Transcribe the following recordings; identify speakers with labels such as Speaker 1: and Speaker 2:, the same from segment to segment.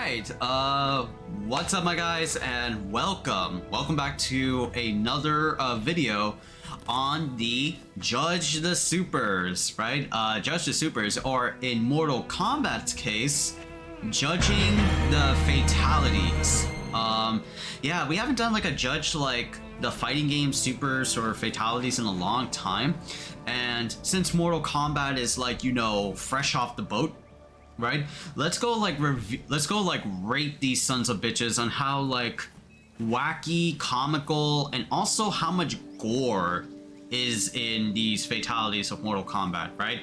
Speaker 1: Alright, what's up my guys, and welcome back to another video on the Judge the Supers, right? Judge the Supers, or in Mortal Kombat's case, judging the fatalities. Yeah, we haven't done like a judge like the fighting game supers or fatalities in a long time, and since Mortal Kombat is like, you know, fresh off the boat, right? Let's go like rate these sons of bitches on how like wacky, comical, and also how much gore is in these fatalities of Mortal Kombat, right?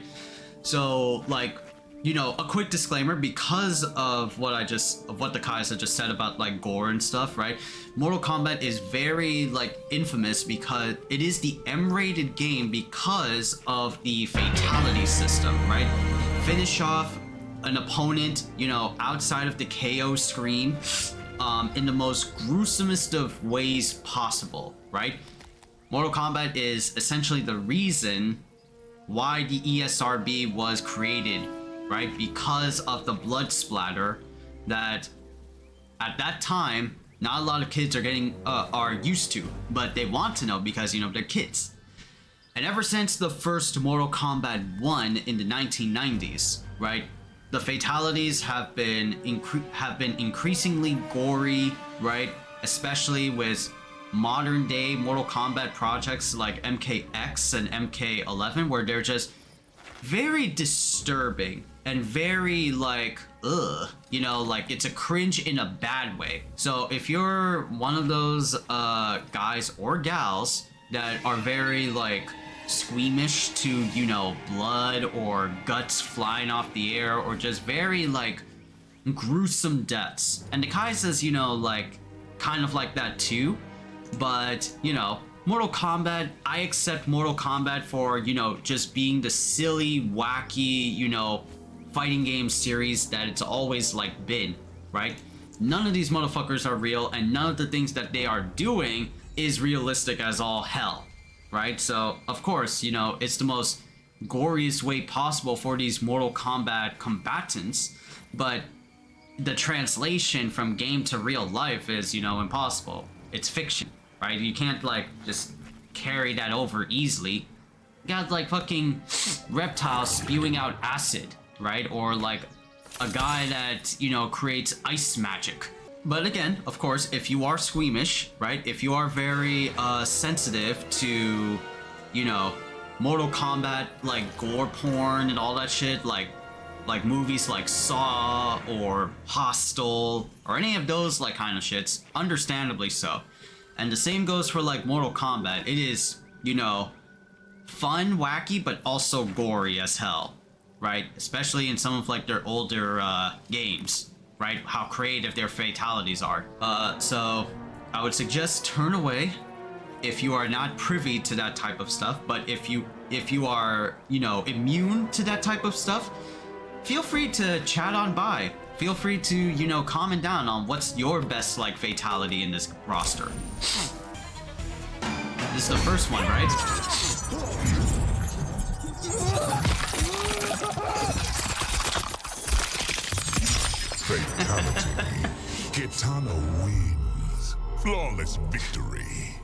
Speaker 1: So like, you know, a quick disclaimer, because of what the Khaiza just said about like gore and stuff, right? Mortal Kombat is very like infamous because it is the M-rated game because of the fatality system, right? Finish off an opponent, you know, outside of the KO screen, in the most gruesomest of ways possible, right? Mortal Kombat is essentially the reason why the ESRB was created, right? Because of the blood splatter that at that time not a lot of kids are used to, but they want to know because, you know, they're kids. And ever since the first Mortal Kombat 1 in the 1990s, right? The fatalities have been increasingly gory, right? Especially with modern day Mortal Kombat projects like MKX and MK11, where they're just very disturbing and very like, ugh, you know, like it's a cringe in a bad way. So if you're one of those guys or gals that are very like squeamish to, you know, blood or guts flying off the air, or just very like gruesome deaths, and the Khaiza's, you know, like kind of like that too, but you know, Mortal Kombat, I accept Mortal Kombat for, you know, just being the silly, wacky, you know, fighting game series that it's always like been, right? None of these motherfuckers are real, and none of the things that they are doing is realistic as all hell, right? So of course, you know, it's the most goriest way possible for these Mortal Kombat combatants, but the translation from game to real life is, you know, impossible. It's fiction, right? You can't like just carry that over easily. You got like fucking reptiles spewing out acid, right? Or like a guy that, you know, creates ice magic. But again, of course, if you are squeamish, right? If you are very sensitive to, you know, Mortal Kombat, like gore porn and all that shit, like movies like Saw or Hostel or any of those like kind of shits, understandably so. And the same goes for like Mortal Kombat. It is, you know, fun, wacky, but also gory as hell, right? Especially in some of like their older games, right? How creative their fatalities are. So I would suggest turn away if you are not privy to that type of stuff. But if you are, you know, immune to that type of stuff, feel free to chat on by. Feel free to, you know, comment down on what's your best like fatality in this roster. This is the first one, right?
Speaker 2: Fatality. Kitana wins. Flawless victory.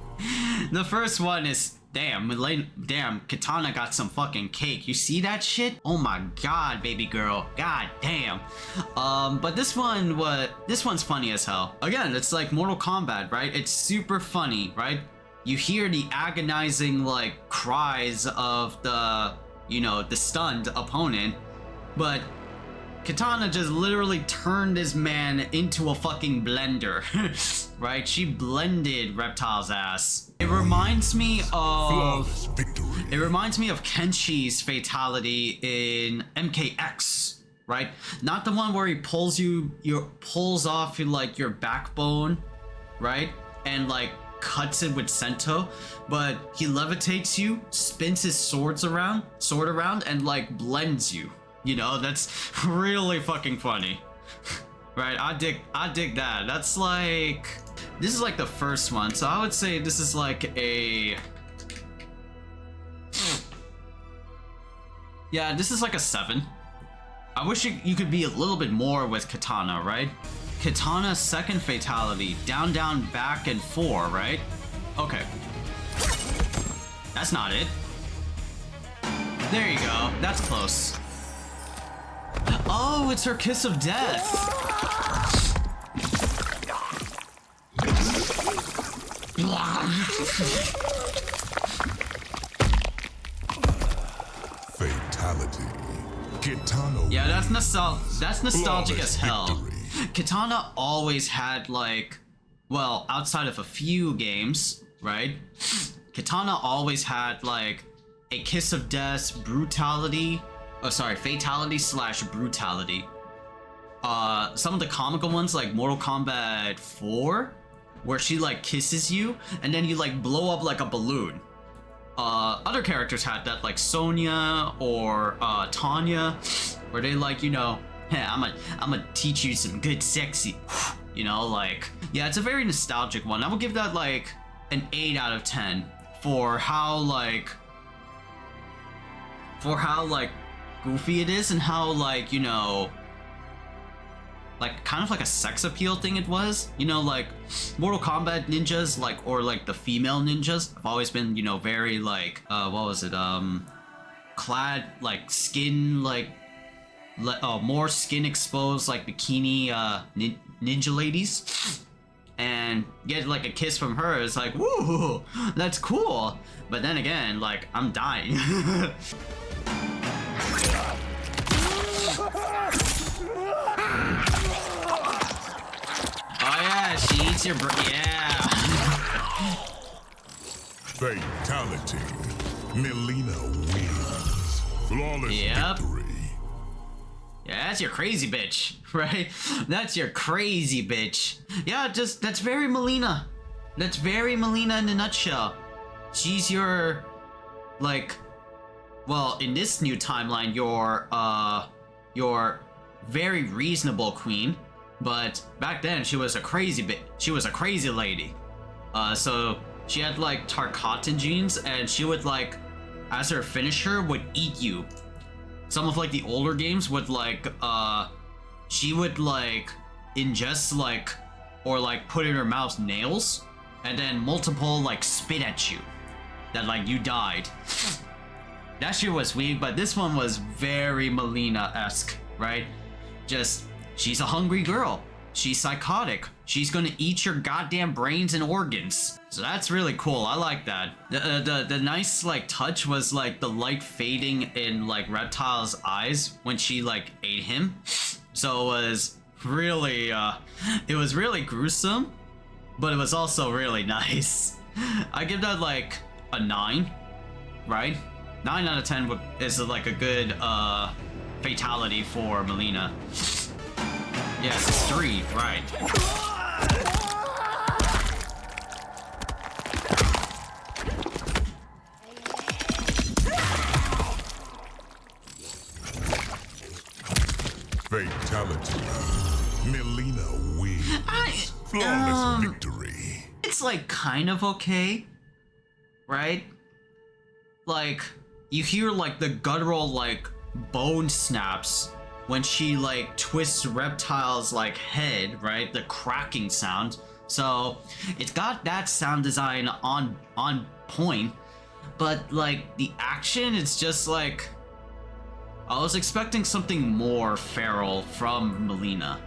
Speaker 1: The first one is, damn, Kitana got some fucking cake. You see that shit? Oh my god, baby girl. God damn. But this one's funny as hell. Again, it's like Mortal Kombat, right? It's super funny, right? You hear the agonizing like cries of the, you know, the stunned opponent, but Kitana just literally turned this man into a fucking blender, right? She blended Reptile's ass. It reminds me of Kenshi's fatality in MKX, right? Not the one where he pulls off like your backbone, right? And like cuts it with Sento, but he levitates you, spins his sword around, and like blends you. You know, that's really fucking funny. Right? I dig that. That's like, this is like the first one, so I would say this is like a, yeah, this is like a 7. I wish you could be a little bit more with Kitana, right? Kitana's second fatality. Down, down, back, and 4, right? Okay. That's not it. There you go. That's close. Oh, it's her kiss of death.
Speaker 2: Fatality. Kitana.
Speaker 1: Yeah, that's nostalgic as hell.
Speaker 2: Victory.
Speaker 1: Kitana always had like, well, outside of a few games, right? Kitana always had like a kiss of death, brutality. Oh, sorry, fatality slash brutality. Some of the comical ones like Mortal Kombat 4, where she like kisses you and then you like blow up like a balloon. Other characters had that, like Sonya or Tanya, where they like, you know, hey, I'm gonna teach you some good sexy, you know, like, yeah, it's a very nostalgic one. I would give that like an 8 out of 10 for how like goofy it is and how like, you know, like kind of like a sex appeal thing it was, you know, like Mortal Kombat ninjas, like, or like the female ninjas have always been, you know, very like what was it, clad like skin, like more skin exposed, like bikini ninja ladies, and get like a kiss from her. It's like, woo, that's cool. But then again, like, I'm dying. Oh yeah, she eats your yeah.
Speaker 2: Fatality. Melina wins. Flawless victory.
Speaker 1: Yeah, that's your crazy bitch, right? That's your crazy bitch. Yeah, just that's very Melina. That's very Melina in a nutshell. She's your, like, well, in this new timeline, your very reasonable queen. But back then, she was a crazy she was a crazy lady. So she had like Tarkatan genes, and she would like, as her finisher, would eat you. Some of like the older games would like, she would like ingest like, or like put in her mouth nails, and then multiple like spit at you, that like you died. That shit was weak, but this one was very Melina-esque, right? Just, she's a hungry girl. She's psychotic. She's gonna eat your goddamn brains and organs. So that's really cool. I like that. The nice like touch was like the light fading in like Reptile's eyes when she like ate him. So it was really gruesome, but it was also really nice. I give that like a 9, right? 9 out of 10 is like a good fatality for Melina. Yes, it's 3, right.
Speaker 2: Fatality. Melina wins. Flawless victory.
Speaker 1: It's like kind of okay, right? Like, you hear like the guttural like bone snaps when she like twists Reptile's like head, right? The cracking sound. So it's got that sound design on point, but like the action, it's just like, I was expecting something more feral from Melina,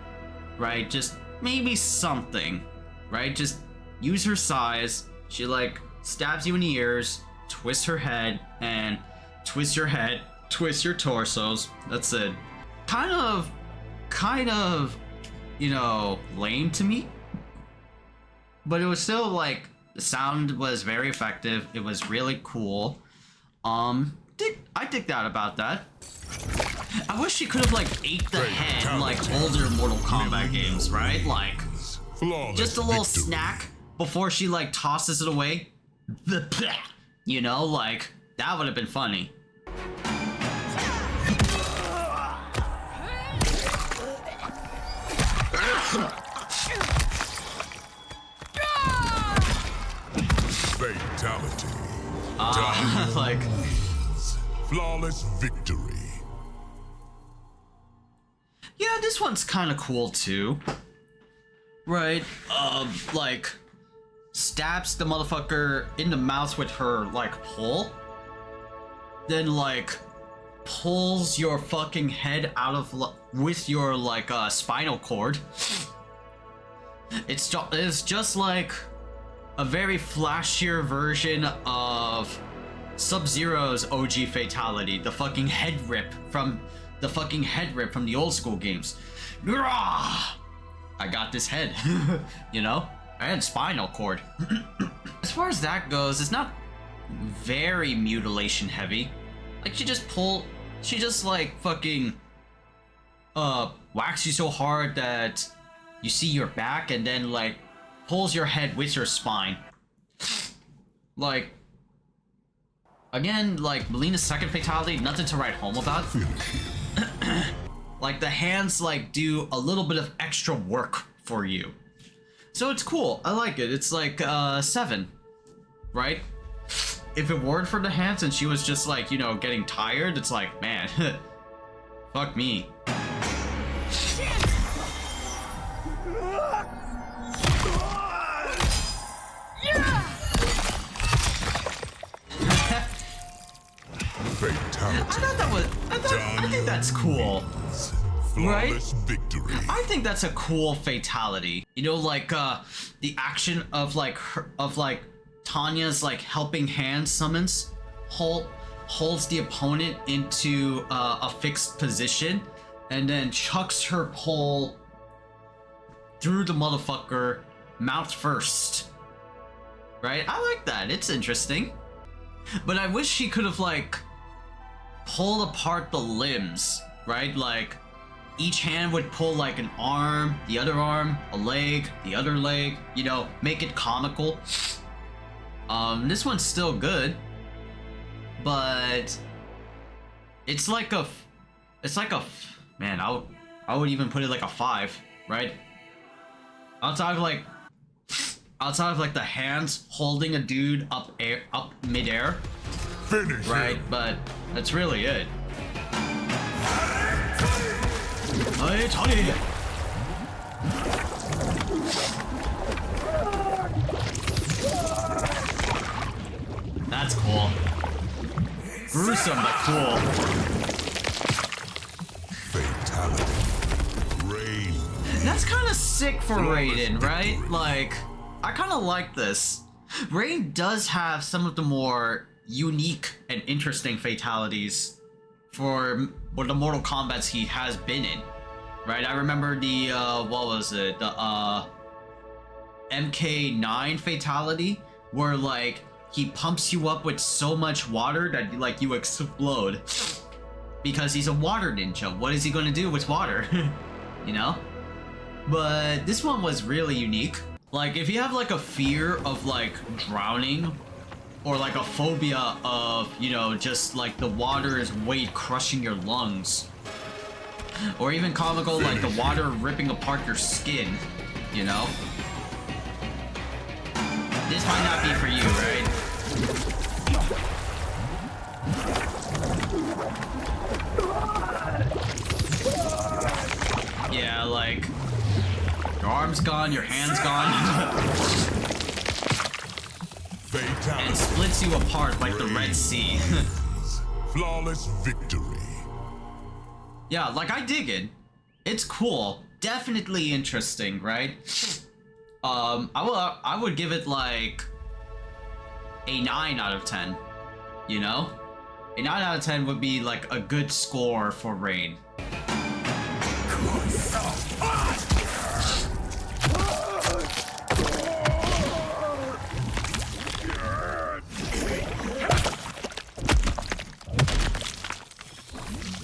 Speaker 1: right? Just maybe something, right? Just use her size. She like stabs you in the ears, twists her head, and twist your head, twist your torsos. That's it. Kind of, you know, lame to me, but it was still like, the sound was very effective. It was really cool. I dig that about that. I wish she could have like ate the head like older Mortal Kombat games, right? Like, just a little snack before she like tosses it away. You know, like, that would have been funny.
Speaker 2: Fatality.
Speaker 1: Like,
Speaker 2: flawless victory.
Speaker 1: Yeah, this one's kind of cool too. right, like, stabs the motherfucker in the mouth with her, like, pole, then, like, pulls your fucking head out of, with your, like, spinal cord. It's just like a very flashier version of Sub-Zero's OG fatality, the fucking head rip from the old school games. I got this head, you know? I had spinal cord. As far as that goes, it's not very mutilation heavy. Like, she just like fucking whacks you so hard that you see your back and then like pulls your head with your spine. Like, again, like Melina's second fatality, nothing to write home about. Like the hands like do a little bit of extra work for you. So it's cool. I like it. It's like 7, right? If it weren't for the hands and she was just like, you know, getting tired, it's like, man, fuck me.
Speaker 2: Fatality.
Speaker 1: I think that's cool. Right?
Speaker 2: Victory.
Speaker 1: I think that's a cool fatality. You know, like the action of like Tanya's like helping hand summons holds the opponent into a fixed position and then chucks her pole through the motherfucker mouth first. Right? I like that. It's interesting. But I wish she could have like pulled apart the limbs, right? Like each hand would pull like an arm, the other arm, a leg, the other leg, you know, make it comical. This one's still good, but it's like a man, I would even put it like a 5, right? Outside of like the hands holding a dude up midair,
Speaker 2: Finish
Speaker 1: right?
Speaker 2: him.
Speaker 1: But that's really it. Hey, Tony! That's cool. Gruesome but cool.
Speaker 2: Fatality. Rain.
Speaker 1: That's kind of sick for Raiden, right? Like, I kind of like this. Raiden does have some of the more unique and interesting fatalities for the Mortal Kombats he has been in, right? I remember the what was it, the MK9 fatality, where like he pumps you up with so much water that like you explode because he's a water ninja. What is he going to do with water? You know? But this one was really unique. Like, if you have like a fear of like drowning, or like a phobia of, you know, just like the water's weight crushing your lungs, or even comical like the water ripping apart your skin, you know, this might not be for you, right? Yeah, like your arm's gone, your hand's gone.
Speaker 2: Fatality.
Speaker 1: And splits you apart like the Red Sea.
Speaker 2: Flawless victory.
Speaker 1: Yeah, like I dig it. It's cool. Definitely interesting, right? I would give it like a 9 out of 10. You know? A 9 out of 10 would be like a good score for Rain.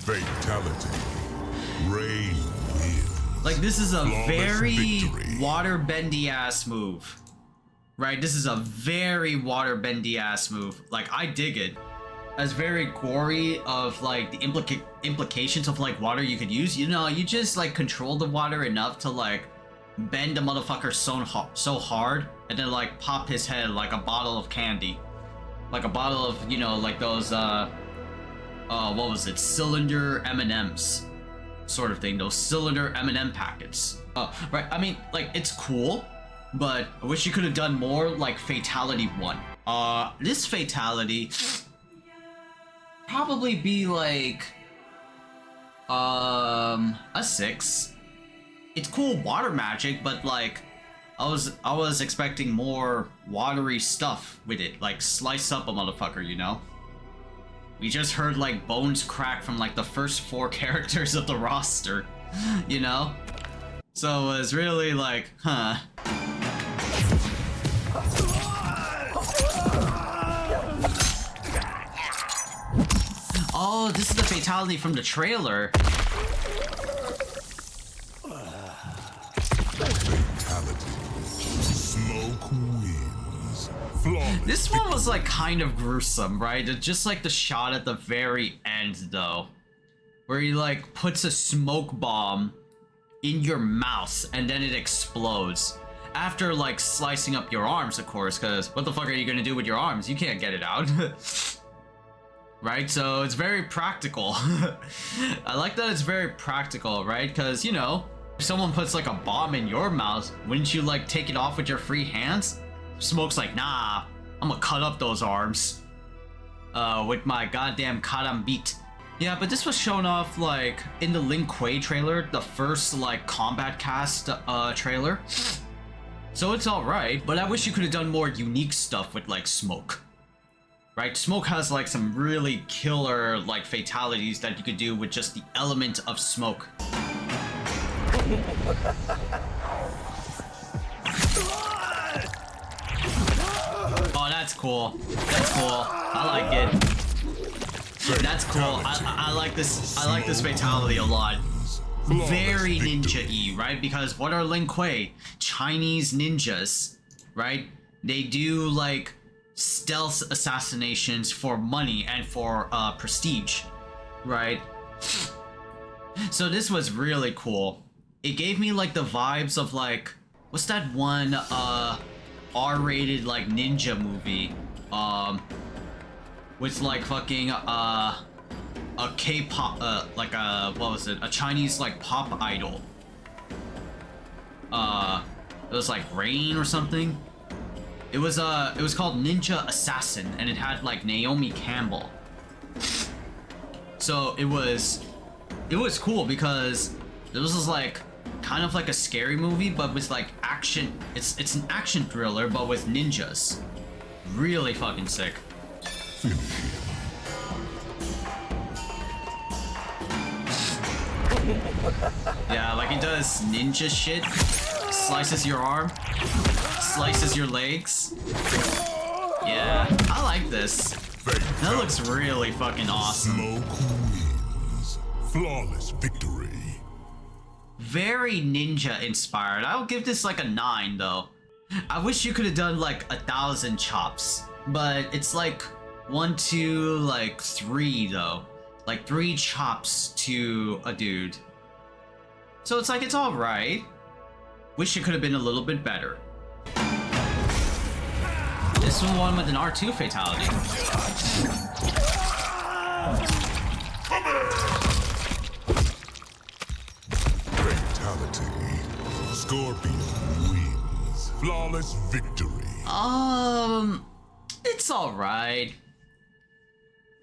Speaker 2: Fatality. Rain wins.
Speaker 1: Like, this is a
Speaker 2: Flawless
Speaker 1: very
Speaker 2: victory.
Speaker 1: water-bendy ass move. Right? This is a very water-bendy ass move. Like, I dig it. As very gory of like the implications of like water you could use. You know, you just like control the water enough to like bend the motherfucker so hard and then like pop his head like a bottle of candy. Like a bottle of, you know, like those what was it, cylinder M&Ms. sort of thing, those cylinder M&M packets. Right, I mean, like, it's cool, but I wish you could have done more like Fatality 1. This Fatality probably be like a 6. It's cool water magic, but like I was expecting more watery stuff with it, like slice up a motherfucker, you know? We just heard like bones crack from like the first 4 characters of the roster, you know? So it was really like, huh. Oh, this is the fatality from the trailer.
Speaker 2: Fatality. Smoke wins. Flawless.
Speaker 1: This one was like kind of gruesome, right? It's just like the shot at the very end though, where he like puts a smoke bomb in your mouth and then it explodes. After like slicing up your arms, of course, because what the fuck are you gonna do with your arms? You can't get it out. Right? So it's very practical. I like that it's very practical, right? Because, you know, if someone puts like a bomb in your mouth, wouldn't you like take it off with your free hands? Smoke's like, nah, I'm gonna cut up those arms with my goddamn karambit. Yeah, but this was shown off like in the Lin Kuei trailer, the first like combat cast trailer. So it's alright, but I wish you could have done more unique stuff with like Smoke. Right? Smoke has like some really killer like fatalities that you could do with just the element of smoke. Oh, that's cool. That's cool. I like it. That's cool. I like this. I like this fatality a lot. Very ninja-y, right? Because what are Lin Kuei? Chinese ninjas, right? They do like stealth assassinations for money and for prestige, right? So this was really cool. It gave me like the vibes of like, what's that one R-rated like ninja movie with like fucking a K-pop like a, what was it, a Chinese like pop idol. It was like Rain or something. It was called Ninja Assassin, and it had like Naomi Campbell. So it was cool because this was like kind of like a scary movie, but with like action. It's an action thriller, but with ninjas. Really fucking sick. Yeah, like it does ninja shit. Slices your arm. Slices your legs. Yeah, I like this. That looks really fucking awesome.
Speaker 2: Smoke wins. Flawless victory.
Speaker 1: Very ninja inspired. I'll give this like a 9 though. I wish you could have done like 1,000 chops, but it's like 1, 2, like 3 though. Like 3 chops to a dude. So it's like, it's alright. Wish it could have been a little bit better. This one with an R2 fatality.
Speaker 2: Fatality. Scorpion wins. Flawless victory.
Speaker 1: It's alright.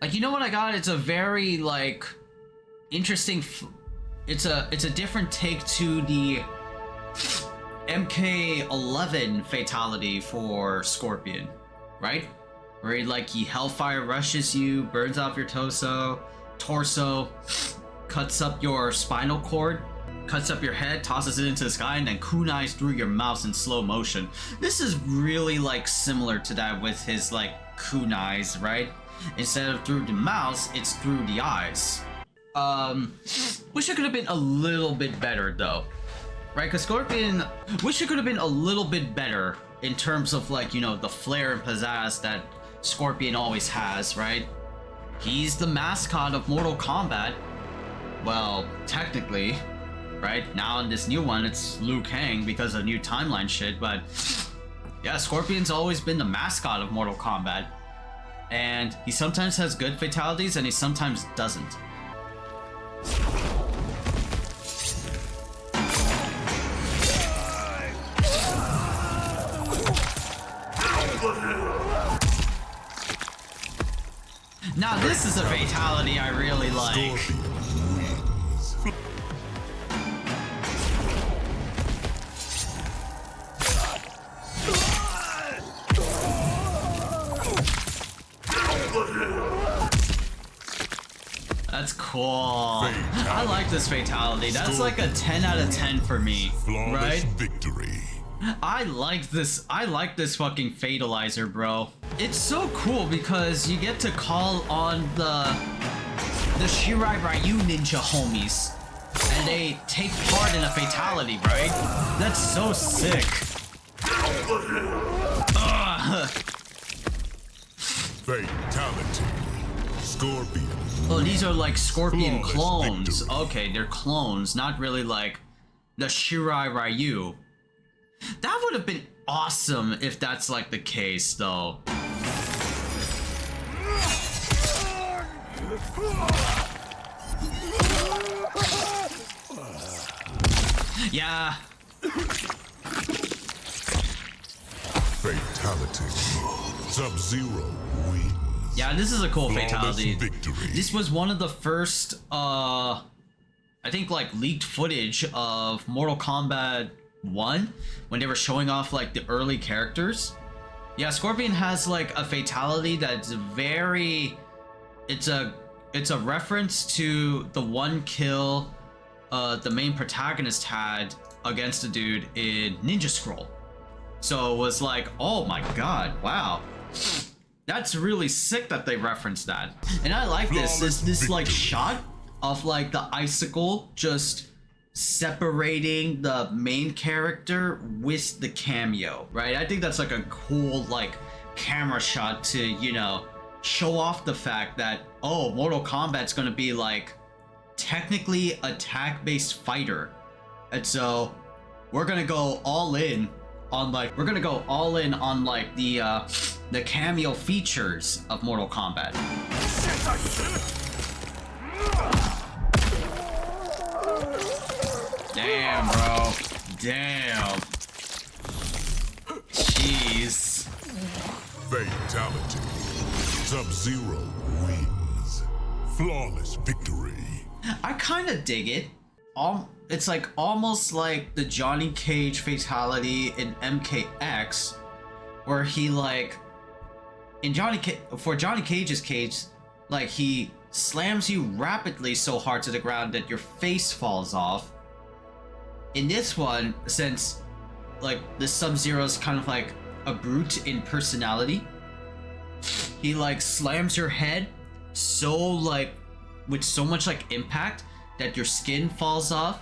Speaker 1: Like, you know what I got? It's a very like interesting. It's a different take to the MK11 fatality for Scorpion, right? Where he hellfire rushes you, burns off your torso, cuts up your spinal cord, cuts up your head, tosses it into the sky, and then kunais through your mouth in slow motion. This is really like similar to that with his like kunais, right? Instead of through the mouth, it's through the eyes. Wish it could have been a little bit better though. Right, because Scorpion, wish it could have been a little bit better in terms of like, you know, the flair and pizzazz that Scorpion always has, right? He's the mascot of Mortal Kombat. Well, technically, right? Now in this new one, it's Liu Kang because of new timeline shit, but yeah, Scorpion's always been the mascot of Mortal Kombat. And he sometimes has good fatalities and he sometimes doesn't. Now this is a fatality I really like.
Speaker 2: Scorpion wins.
Speaker 1: That's cool. I like this fatality. That's like a 10 out of 10 for me,
Speaker 2: Flawless
Speaker 1: right?
Speaker 2: victory.
Speaker 1: I like this fucking fatalizer, bro. It's so cool because you get to call on the Shirai Ryu ninja homies and they take part in a fatality, right? That's so sick. Ugh.
Speaker 2: Fatality. Scorpion.
Speaker 1: Oh, these are like Scorpion
Speaker 2: Flawless
Speaker 1: clones.
Speaker 2: victory.
Speaker 1: Okay, they're clones, not really like the Shirai Ryu. That would have been awesome if that's like the case, though. Yeah.
Speaker 2: Fatality. Sub-Zero wins.
Speaker 1: Yeah, this is a cool
Speaker 2: Flawless
Speaker 1: fatality.
Speaker 2: victory.
Speaker 1: This was one of the first, I think, like, leaked footage of Mortal Kombat 1 when they were showing off, like, the early characters. Yeah, Scorpion has, like, a fatality that's very... It's a reference to the one kill the main protagonist had against a dude in Ninja Scroll. So it was like, oh my god, wow. That's really sick that they referenced that. And I like this like shot of like the icicle just separating the main character with the cameo, right? I think that's like a cool like camera shot to, you know, show off the fact that, oh, Mortal Kombat's gonna be like technically attack-based fighter. And so we're gonna go all in on like the cameo features of Mortal Kombat. Damn, bro. Damn. Jeez.
Speaker 2: Fatality. Sub-Zero wins. Flawless victory.
Speaker 1: I kind of dig it. It's like almost like the Johnny Cage fatality in MKX, where he like for Johnny Cage's case, like he slams you rapidly so hard to the ground that your face falls off. In this one, since like the Sub-Zero is kind of like a brute in personality, he like slams your head so like with so much like impact that your skin falls off,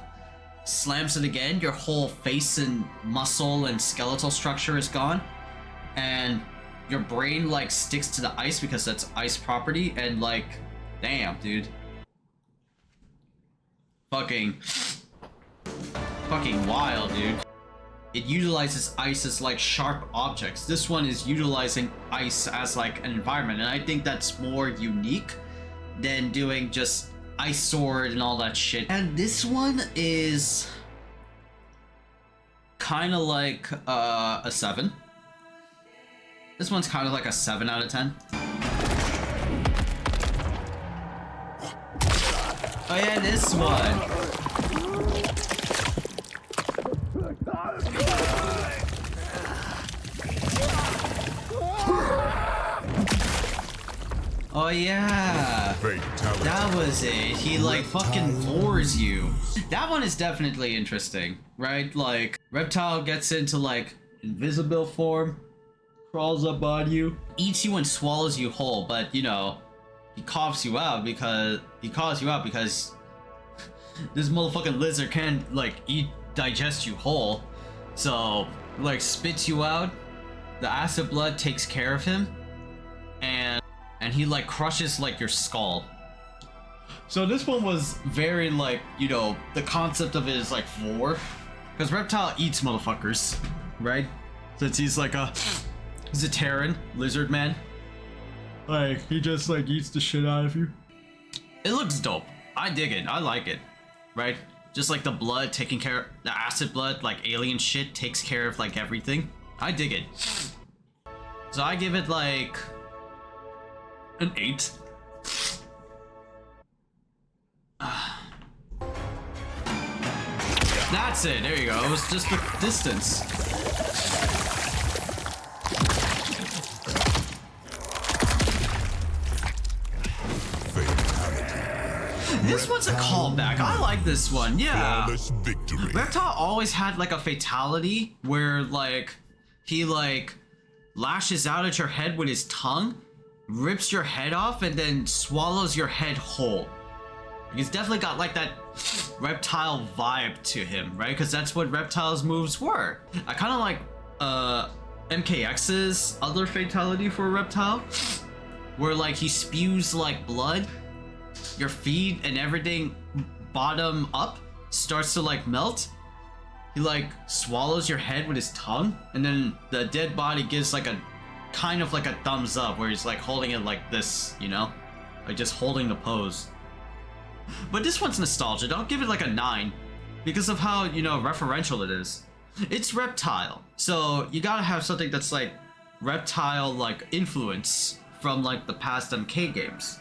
Speaker 1: slams it again, your whole face and muscle and skeletal structure is gone, and your brain like sticks to the ice because that's ice property, and like, damn, dude. Fucking wild, dude. It utilizes ice as like sharp objects. This one is utilizing ice as like an environment, and I think that's more unique than doing just ice sword and all that shit. And this one is kind of like a 7. This one's kind of like a 7 out of 10. Oh yeah, this one. Oh yeah,
Speaker 2: Fatality.
Speaker 1: that was it. He like fucking floors you. That one is definitely interesting, right? Like Reptile gets into like invisible form, crawls up on you, eats you and swallows you whole, but you know, he coughs you out because this motherfucking lizard can like digest you whole. So like spits you out, the acid blood takes care of him, and he like crushes like your skull. So this one was very like, you know, the concept of it is like vor, because Reptile eats motherfuckers, right? Since he's like he's a Terran lizard man. Like he just like eats the shit out of you. It looks dope. I dig it. I like it. Right? Just like the blood taking care, the acid blood, like alien shit takes care of like everything. I dig it. So I give it like an 8. That's it. There you go. It was just the distance. This one's a callback. I like this one. Yeah.
Speaker 2: Flawless victory.
Speaker 1: Reptile always had like a fatality where like he like lashes out at your head with his tongue, rips your head off, and then swallows your head whole. He's definitely got like that reptile vibe to him, right? Because that's what Reptile's moves were. I kind of like MKX's other fatality for Reptile, where like he spews like blood. Your feet and everything bottom up starts to like melt. He like swallows your head with his tongue, and then the dead body gives like a kind of like a thumbs up where he's like holding it like this, you know, like just holding the pose. But this one's nostalgia. Don't give it like a 9 because of how, you know, referential it is. It's Reptile, so you gotta have something that's like Reptile like influence from like the past MK games.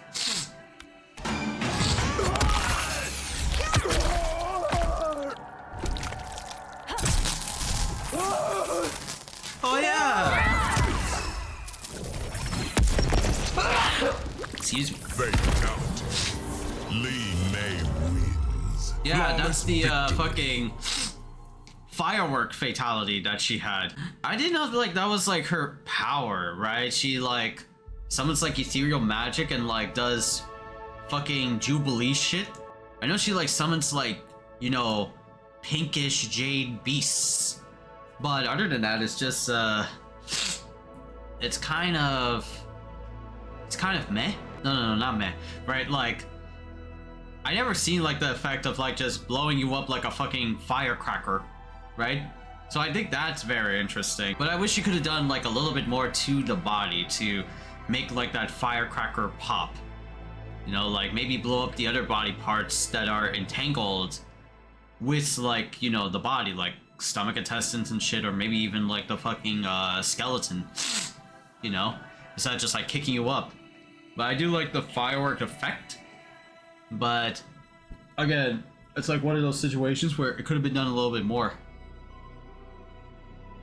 Speaker 1: Oh yeah! Excuse me.
Speaker 2: Fatality. Lee May wins.
Speaker 1: Yeah, that's the
Speaker 2: Victory.
Speaker 1: fucking firework fatality that she had. I didn't know like that was like her power, right? She like summons like ethereal magic and like does fucking Jubilee shit. I know she like summons like, you know, pinkish jade beasts. But other than that, it's just it's kind of meh. No, not meh. Right? Like I never seen like the effect of like just blowing you up like a fucking firecracker, right? So I think that's very interesting. But I wish you could have done like a little bit more to the body to make like that firecracker pop. You know, like maybe blow up the other body parts that are entangled with like, you know, the body, like stomach intestines and shit, or maybe even like the fucking skeleton, you know, instead of just like kicking you up. But I do like the firework effect, but again, it's like one of those situations where it could have been done a little bit more.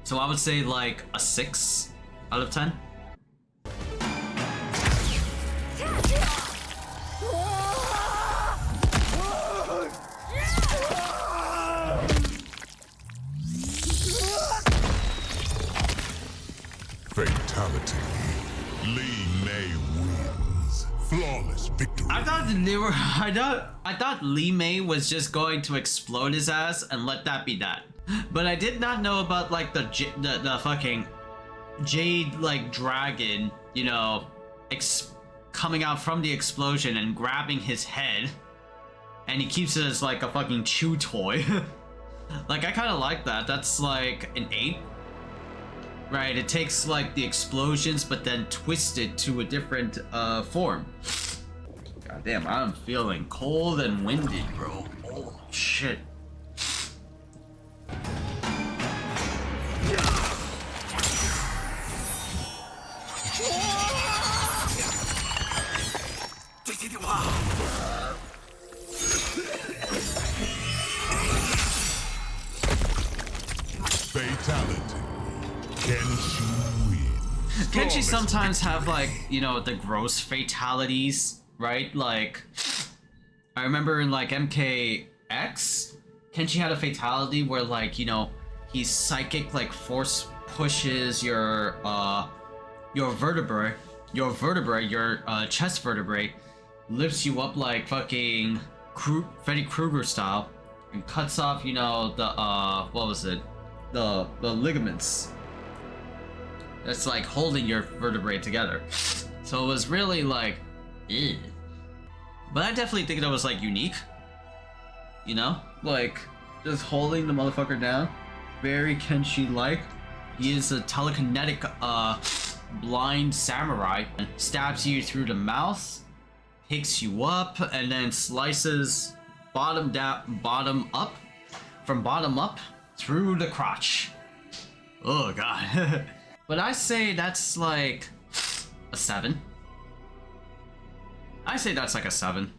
Speaker 1: So I would say like a 6 out of 10.
Speaker 2: Fatality. Lee May wins. Flawless victory.
Speaker 1: I thought Lee May was just going to explode his ass and let that be that. But I did not know about like the fucking jade like dragon, you know, coming out from the explosion and grabbing his head, and he keeps it as like a fucking chew toy. Like I kind of like that. That's like an 8. Right, it takes like the explosions, but then twist it to a different form. God damn, I'm feeling cold and windy, bro. Oh shit.
Speaker 2: Fatality. Kenshi wins.
Speaker 1: Kenshi sometimes have like, you know, the gross fatalities, right? Like, I remember in like MKX, Kenshi had a fatality where like, you know, he's psychic like force pushes your vertebrae, your chest vertebrae, lifts you up like fucking Freddy Krueger style, and cuts off, you know, the what was it? The ligaments that's like holding your vertebrae together. So it was really like, ew. But I definitely think that was like unique, you know, like just holding the motherfucker down, very Kenshi like. He is a telekinetic blind samurai, and stabs you through the mouth, picks you up, and then slices bottom up from bottom up through the crotch. Oh god. But I say that's like a 7. I say that's like a 7.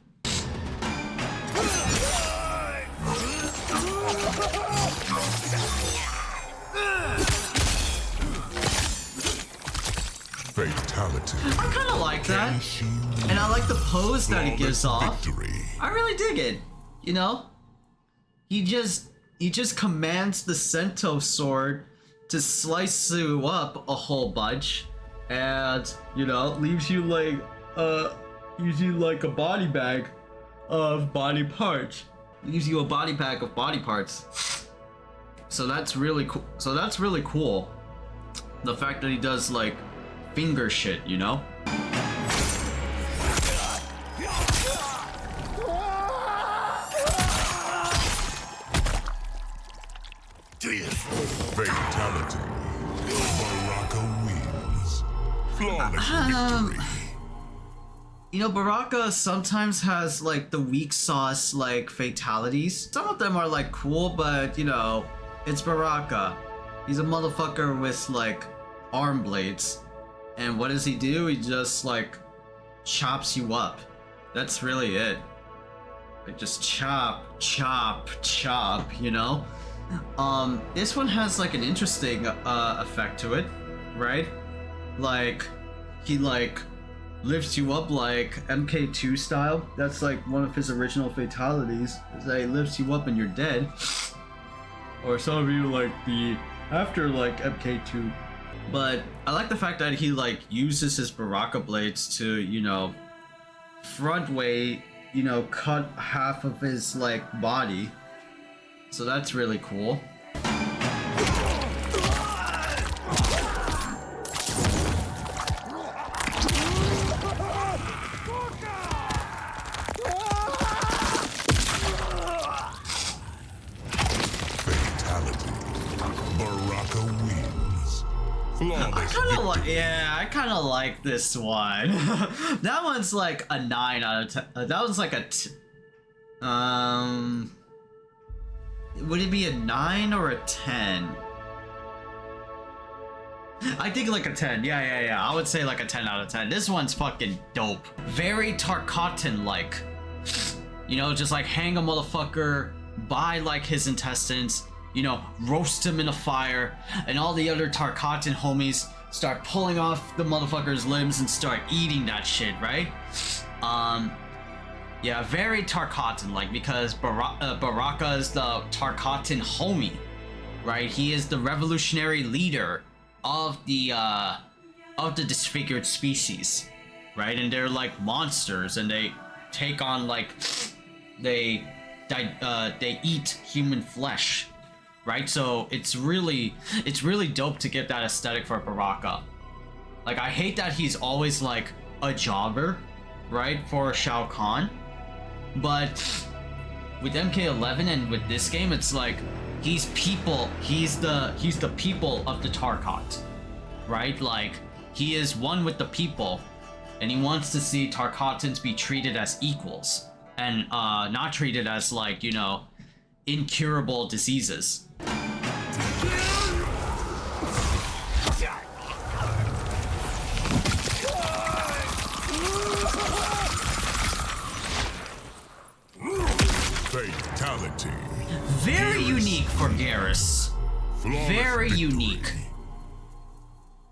Speaker 2: Fatality.
Speaker 1: I kind of like that.
Speaker 2: Can she win?
Speaker 1: And I like the pose that he gives
Speaker 2: Flawless
Speaker 1: off.
Speaker 2: victory.
Speaker 1: I really dig it. You know? He just commands the Cento sword to slice you up a whole bunch. And, you know, leaves you like a body bag of body parts. Leaves you a body bag of body parts. So that's really cool. The fact that he does like finger shit, you know?
Speaker 2: Fatality. Baraka wins. Flawless victory.
Speaker 1: You know, Baraka sometimes has like the weak sauce like fatalities. Some of them are like cool, but you know, it's Baraka. He's a motherfucker with like arm blades. And what does he do? He just like chops you up. That's really it. Like just chop, chop, chop, you know? This one has like an interesting effect to it, right? Like he like lifts you up like MK2 style. That's like one of his original fatalities, is that he lifts you up and you're dead. Or some of you like the after like MK2. But I like the fact that he like uses his Baraka blades to, you know, front way, you know, cut half of his like body. So that's really cool. I kind of like this one. That one's like a 9 out of 10. That one's like a would it be a 9 or a 10? I think like a 10. Yeah. I would say like a 10 out of 10. This one's fucking dope. Very Tarkatan-like. You know, just like hang a motherfucker, buy like his intestines, you know, roast him in a fire, and all the other Tarkatan homies start pulling off the motherfucker's limbs and start eating that shit, right? Yeah, very Tarkatan-like, because Baraka is the Tarkatan homie, right? He is the revolutionary leader of the disfigured species, right? And they're like monsters, and they take on like they eat human flesh. Right, so it's really dope to get that aesthetic for Baraka. Like, I hate that he's always like a jobber, right, for Shao Kahn. But with MK11 and with this game, it's like he's people. He's the people of the Tarkat, right? Like he is one with the people, and he wants to see Tarkatans be treated as equals and not treated as like, you know, incurable diseases.
Speaker 2: Fatality.
Speaker 1: Very unique for Garrus. Very unique.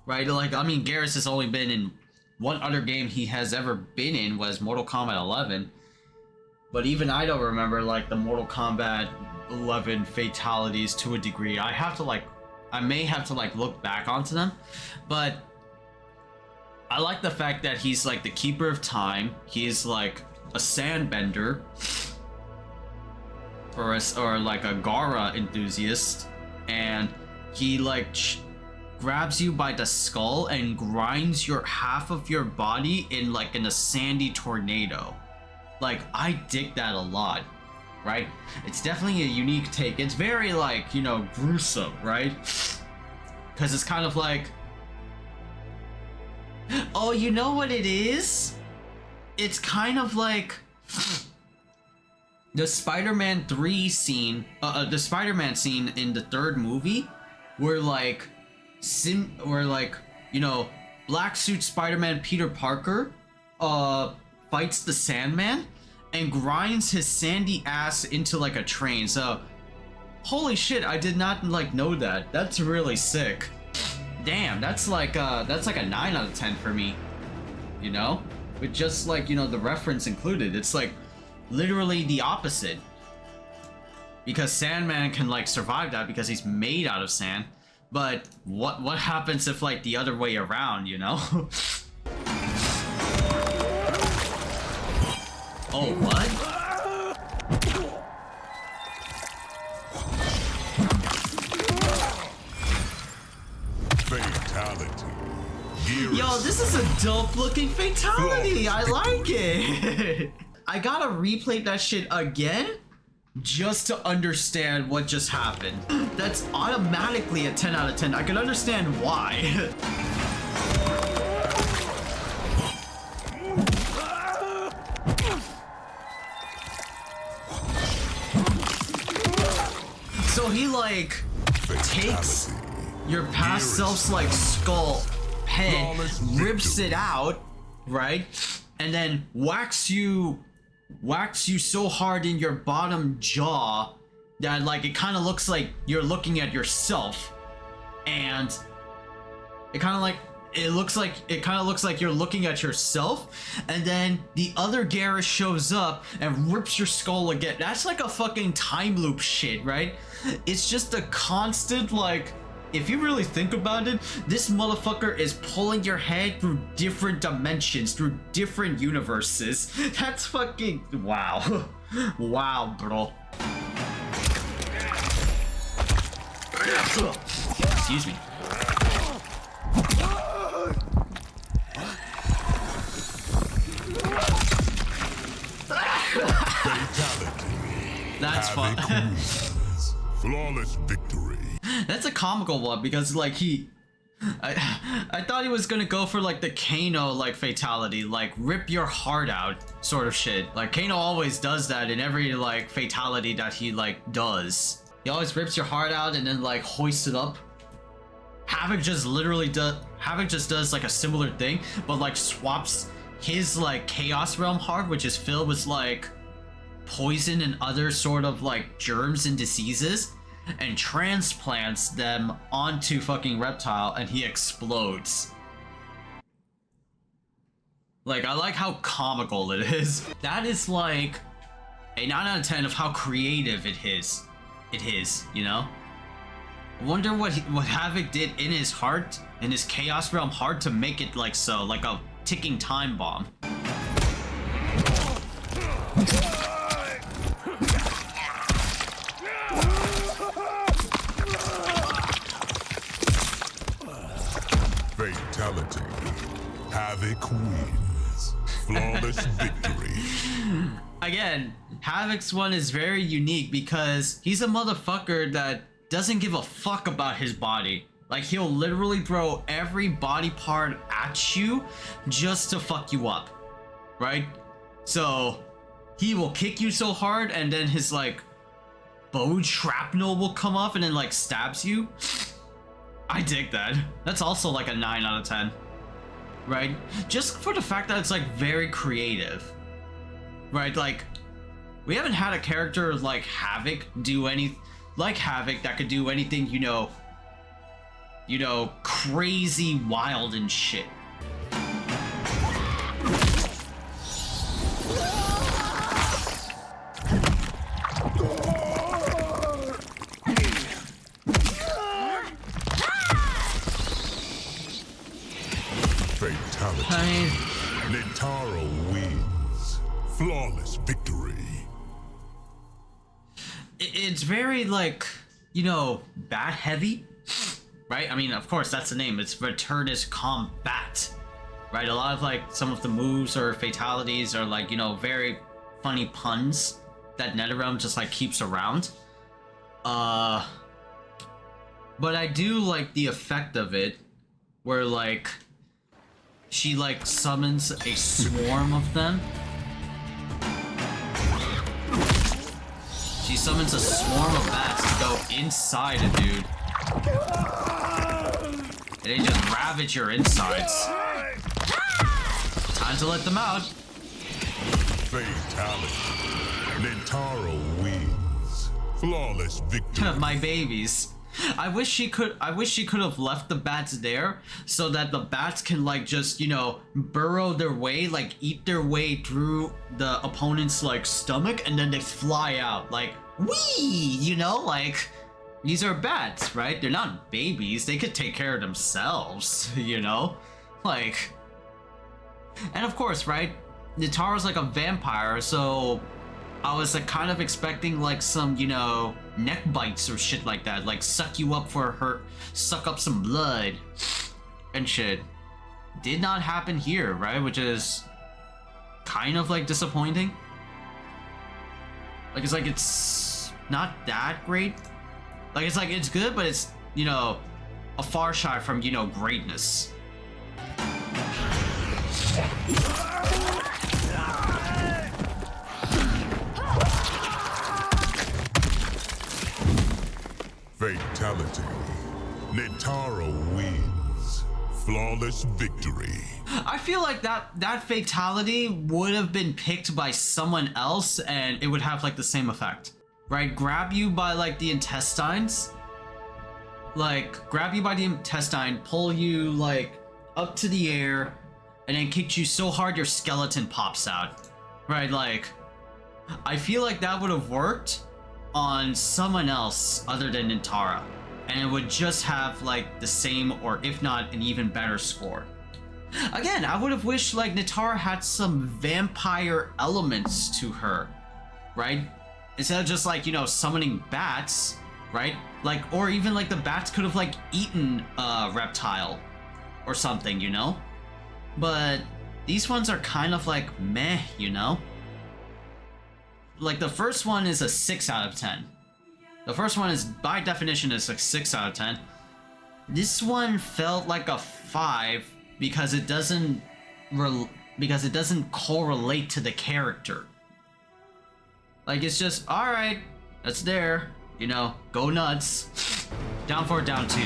Speaker 1: Right, like, I mean, Garrus has only been in one other game he has ever been in was Mortal Kombat 11. But even I don't remember, like, the Mortal Kombat 11 fatalities to a degree. I may have to, like, look back onto them. But I like the fact that he's, like, the Keeper of Time. He's, like, a Sandbender. Or like a Gara enthusiast, and he like grabs you by the skull and grinds your half of your body in like in a sandy tornado. Like, I dig that a lot, right? It's definitely a unique take. It's very like, you know, gruesome, right? Because it's kind of like, oh, you know what it is? It's kind of like the Spider-Man 3 scene, the Spider-Man scene in the third movie, where like, you know, black suit Spider-Man Peter Parker, fights the Sandman, and grinds his sandy ass into like a train. So, holy shit, I did not like know that. That's really sick. damn, that's like a 9 out of 10 for me. You know? With just like, you know, the reference included. It's like literally the opposite. Because Sandman can like survive that because he's made out of sand. But what happens if like the other way around, you know? Oh, what?
Speaker 2: Fatality.
Speaker 1: Yo, this is a dope looking fatality. I like it. I gotta replay that shit again just to understand what just happened. That's automatically a 10 out of 10. I can understand why. So he like takes your past self's like skull head, rips it out, right? And then whacks you so hard in your bottom jaw that like it kind of looks like you're looking at yourself, and it kind of looks like you're looking at yourself, and then the other Garrus shows up and rips your skull again. That's like a fucking time loop shit, right? It's just a constant, like, if you really think about it, this motherfucker is pulling your head through different dimensions, through different universes. That's fucking wow. Wow, bro. Excuse me. That's fun.
Speaker 2: Flawless victory.
Speaker 1: That's a comical one because like I thought he was gonna go for like the Kano like fatality, like rip your heart out sort of shit. Like Kano always does that in every like fatality that he like does. He always rips your heart out and then like hoists it up. Havoc just does like a similar thing, but like swaps his like Chaos Realm heart, which is filled with like poison and other sort of like germs and diseases, and transplants them onto fucking Reptile, and he explodes. Like, I like how comical it is. That is like a 9 out of 10 of how creative it is. It is, you know? I wonder what Havoc did in his heart, in his Chaos Realm heart, to make it like so, like a ticking time bomb.
Speaker 2: Fatality. Havoc wins. Flawless victory.
Speaker 1: Again, Havoc's one is very unique because he's a motherfucker that doesn't give a fuck about his body. Like, he'll literally throw every body part at you just to fuck you up, right? So he will kick you so hard, and then his like bow shrapnel will come off and then like stabs you. I dig that. That's also like a 9 out of 10, right? Just for the fact that it's like very creative, right? Like, we haven't had a character like Havoc do that could do anything, you know, crazy, wild and shit.
Speaker 2: Fatality. Netherealm wins. Flawless victory.
Speaker 1: It's very like, you know, bat heavy, right? I mean, of course, that's the name. It's Returnus Combat, right? A lot of like some of the moves or fatalities are like, you know, very funny puns that Netherealm just like keeps around. But I do like the effect of it, where like she like summons a swarm of them. She summons a swarm of bats to go inside a dude. And they just ravage your insides. Time to let them out.
Speaker 2: Fatality. Netherealm wins. Flawless victory.
Speaker 1: My babies. I wish she could have left the bats there so that the bats can like just, you know, burrow their way, like eat their way through the opponent's like stomach, and then they fly out like wee, you know, like these are bats, right? They're not babies. They could take care of themselves, you know? Like, and of course, right? Nitaro's like a vampire, so I was like kind of expecting like some, you know, neck bites or shit like that, like suck you up for her, suck up some blood and shit. Did not happen here, right? Which is kind of like disappointing. Like it's not that great. Like it's good, but it's, you know, a far shot from, you know, greatness.
Speaker 2: Fatality. Netaro wins. Flawless victory.
Speaker 1: I feel like that fatality would have been picked by someone else and it would have like the same effect. Right? Grab you by like the intestines. Like grab you by the intestine, pull you like up to the air, and then kick you so hard your skeleton pops out. Right? Like I feel like that would have worked on someone else other than Nitara, and it would just have like the same, or if not an even better score. Again, I would have wished like Nitara had some vampire elements to her, right? Instead of just like, you know, summoning bats, right? Like, or even like the bats could have like eaten a reptile or something, you know? But these ones are kind of like meh, you know? Like the first one is a 6 out of 10. The first one is by definition is a 6 out of 10. This one felt like a 5 because it doesn't correlate to the character. Like it's just, all right, that's there, you know, go nuts. Down 4, down 2.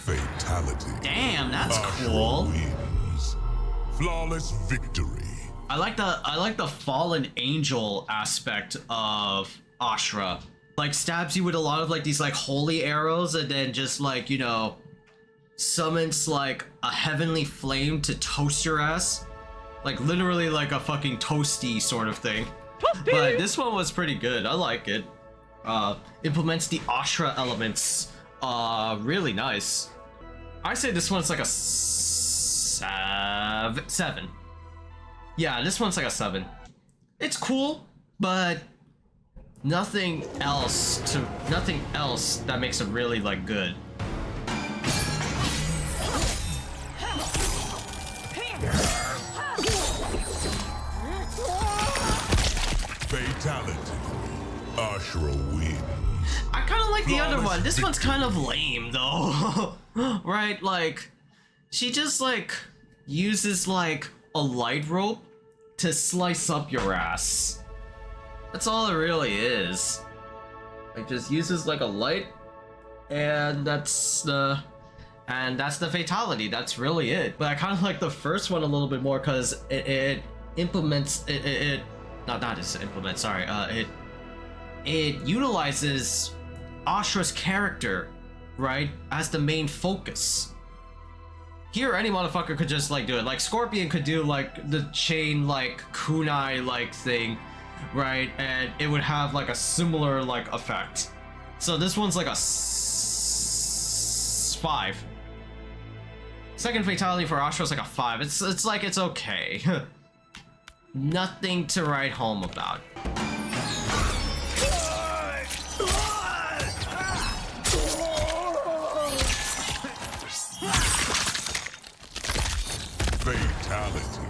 Speaker 2: Fatality.
Speaker 1: Damn, that's
Speaker 2: Ashra
Speaker 1: cool.
Speaker 2: Wins. Flawless victory.
Speaker 1: I like the fallen angel aspect of Ashra. Like stabs you with a lot of like these like holy arrows, and then just like, you know, summons like a heavenly flame to toast your ass. Like literally like a fucking toasty sort of thing. Toasty! But this one was pretty good. I like it. Implements the Ashra elements really nice. I say this one's like a 7. Yeah, this one's like a 7. It's cool, but nothing else that makes it really like good.
Speaker 2: Fatality. Ashra wins.
Speaker 1: I kind of like the other
Speaker 2: Flawless
Speaker 1: one. This one's
Speaker 2: victory.
Speaker 1: kind of lame though. Right? Like she just like uses like a light rope to slice up your ass. That's all it really is. Like just uses like a light, and that's the fatality. That's really it. But I kind of like the first one a little bit more because it implements it utilizes Ashra's character, right, as the main focus. Here, any motherfucker could just like do it. Like Scorpion could do like the chain like kunai like thing, right, and it would have like a similar like effect. So this one's like a 5. Second fatality for Ashra's like a 5. It's like it's okay. Nothing to write home about.
Speaker 2: Fatality.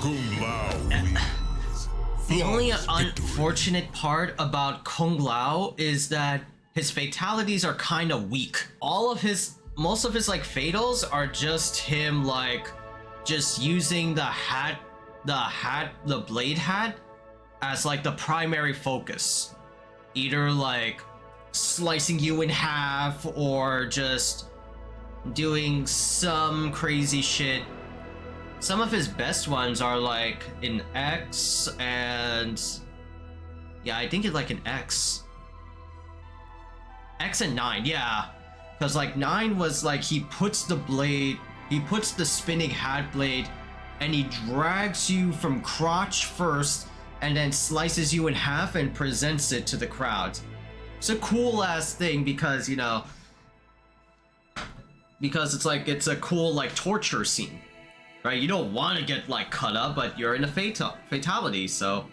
Speaker 2: Kung Lao wins.
Speaker 1: The only
Speaker 2: Flawless victory.
Speaker 1: unfortunate part about Kung Lao is that his fatalities are kind of weak. Most of his like fatals are just him like just using the blade hat as like the primary focus. Either like slicing you in half or just doing some crazy shit some of his best ones are like in X and yeah, I think it's like in X and 9, yeah, because like 9 was like he puts the spinning hat blade and he drags you from crotch first and then slices you in half and presents it to the crowd. It's a cool ass thing because, you know, because it's a cool like torture scene, right? You don't want to get like cut up, but you're in a fatality, so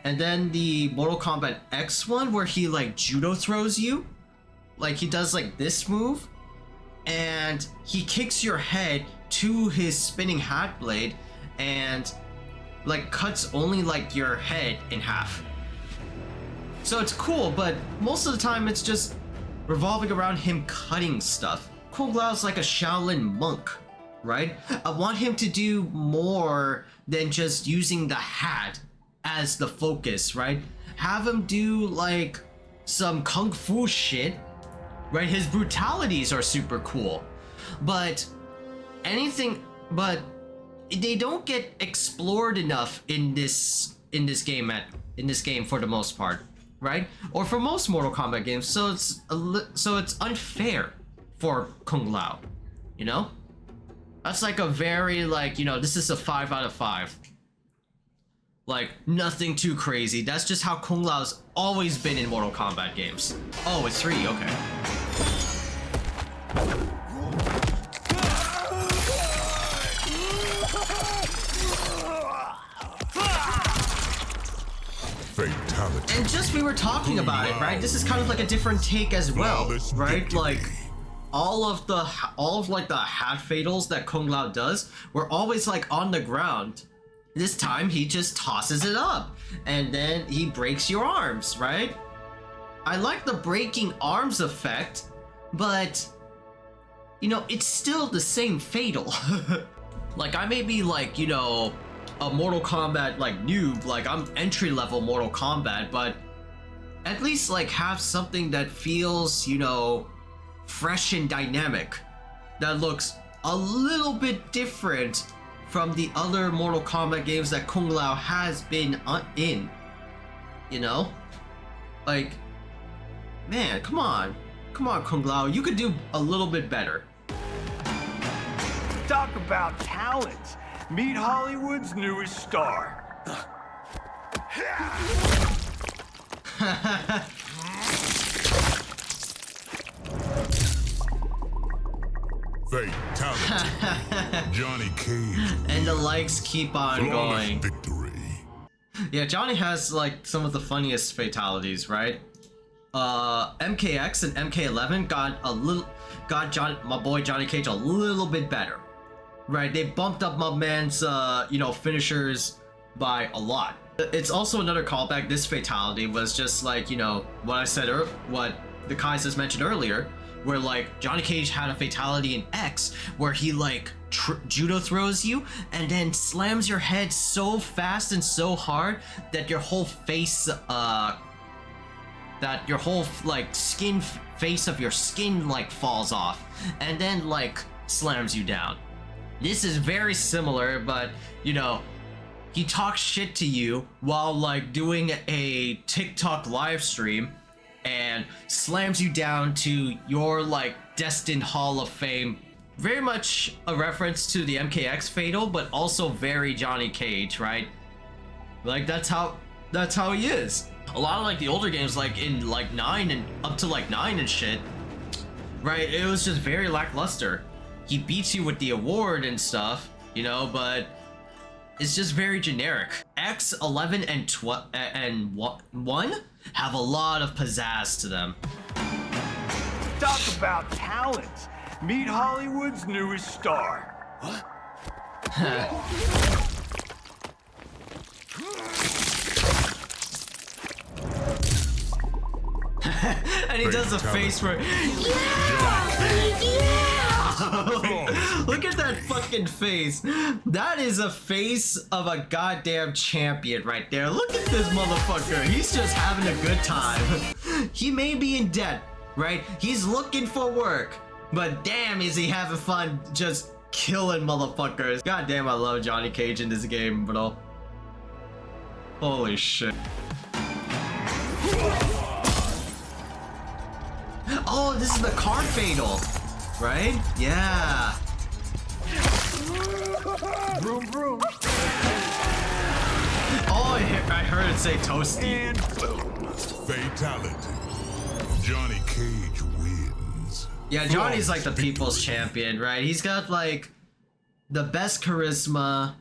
Speaker 1: and then the Mortal Kombat X one where he like judo throws you, like he does like this move and he kicks your head to his spinning hat blade and like cuts only like your head in half. So it's cool, but most of the time it's just revolving around him cutting stuff. Kung Lao's like a Shaolin monk, right? I want him to do more than just using the hat as the focus, right? Have him do like some kung fu shit, right? His brutalities are super cool, but they don't get explored enough in this game for the most part, right? Or for most Mortal Kombat games, so it's unfair for Kung Lao, you know? That's like a very like, you know, this is a 5 out of 5. Like nothing too crazy. That's just how Kung Lao's always been in Mortal Kombat games. Oh, it's 3, okay.
Speaker 2: Fatality.
Speaker 1: And just we were talking about it, right? This is kind of like a different take as well, right? Like all of like the hat fatals that Kung Lao does were always like on the ground. This time he just tosses it up and then he breaks your arms, right? I like the breaking arms effect, but you know, it's still the same fatal. Like I may be like, you know, a Mortal Kombat like noob, like I'm entry level Mortal Kombat, but at least like have something that feels, you know, fresh and dynamic, that looks a little bit different from the other Mortal Kombat games that Kung Lao has been in, you know? Like, man, come on Kung Lao, you could do a little bit better.
Speaker 3: Talk about talent. Meet Hollywood's newest star.
Speaker 2: Fatality. Johnny Cage.
Speaker 1: And the likes keep on
Speaker 2: Flawless
Speaker 1: going.
Speaker 2: victory.
Speaker 1: Yeah, Johnny has like some of the funniest fatalities, right? MKX and MK11 got my boy Johnny Cage a little bit better, right? They bumped up my man's you know, finishers by a lot. It's also another callback. This fatality was just like, you know, what I said what the Khaiza's mentioned earlier, where like Johnny Cage had a fatality in X where he like judo throws you and then slams your head so fast and so hard that your whole face that your whole like face of your skin like falls off and then like slams you down. This is very similar, but you know, he talks shit to you while like doing a TikTok live stream and slams you down to your like destined Hall of Fame. Very much a reference to the MKX fatal, but also very Johnny Cage, right? Like that's how he is. A lot of like the older games, like in like 9 and up to like 9 and shit, right? It was just very lackluster. He beats you with the award and stuff, you know, but it's just very generic. X, 11, and 1 have a lot of pizzazz to them.
Speaker 3: Talk about talent. Meet Hollywood's newest star.
Speaker 1: And he does a face where, look at that fucking face. That is a face of a goddamn champion right there. Look at this motherfucker. He's just having a good time. He may be in debt, right? He's looking for work, but damn is he having fun just killing motherfuckers. God damn, I love Johnny Cage in this game, bro. Holy shit. Oh, this is the card fatal, right? Yeah.
Speaker 3: Vroom, vroom.
Speaker 1: Oh, I heard it say toasty.
Speaker 3: And boom.
Speaker 2: Fatality. Johnny Cage wins.
Speaker 1: Yeah, Johnny's like the people's champion, right? He's got like the best charisma.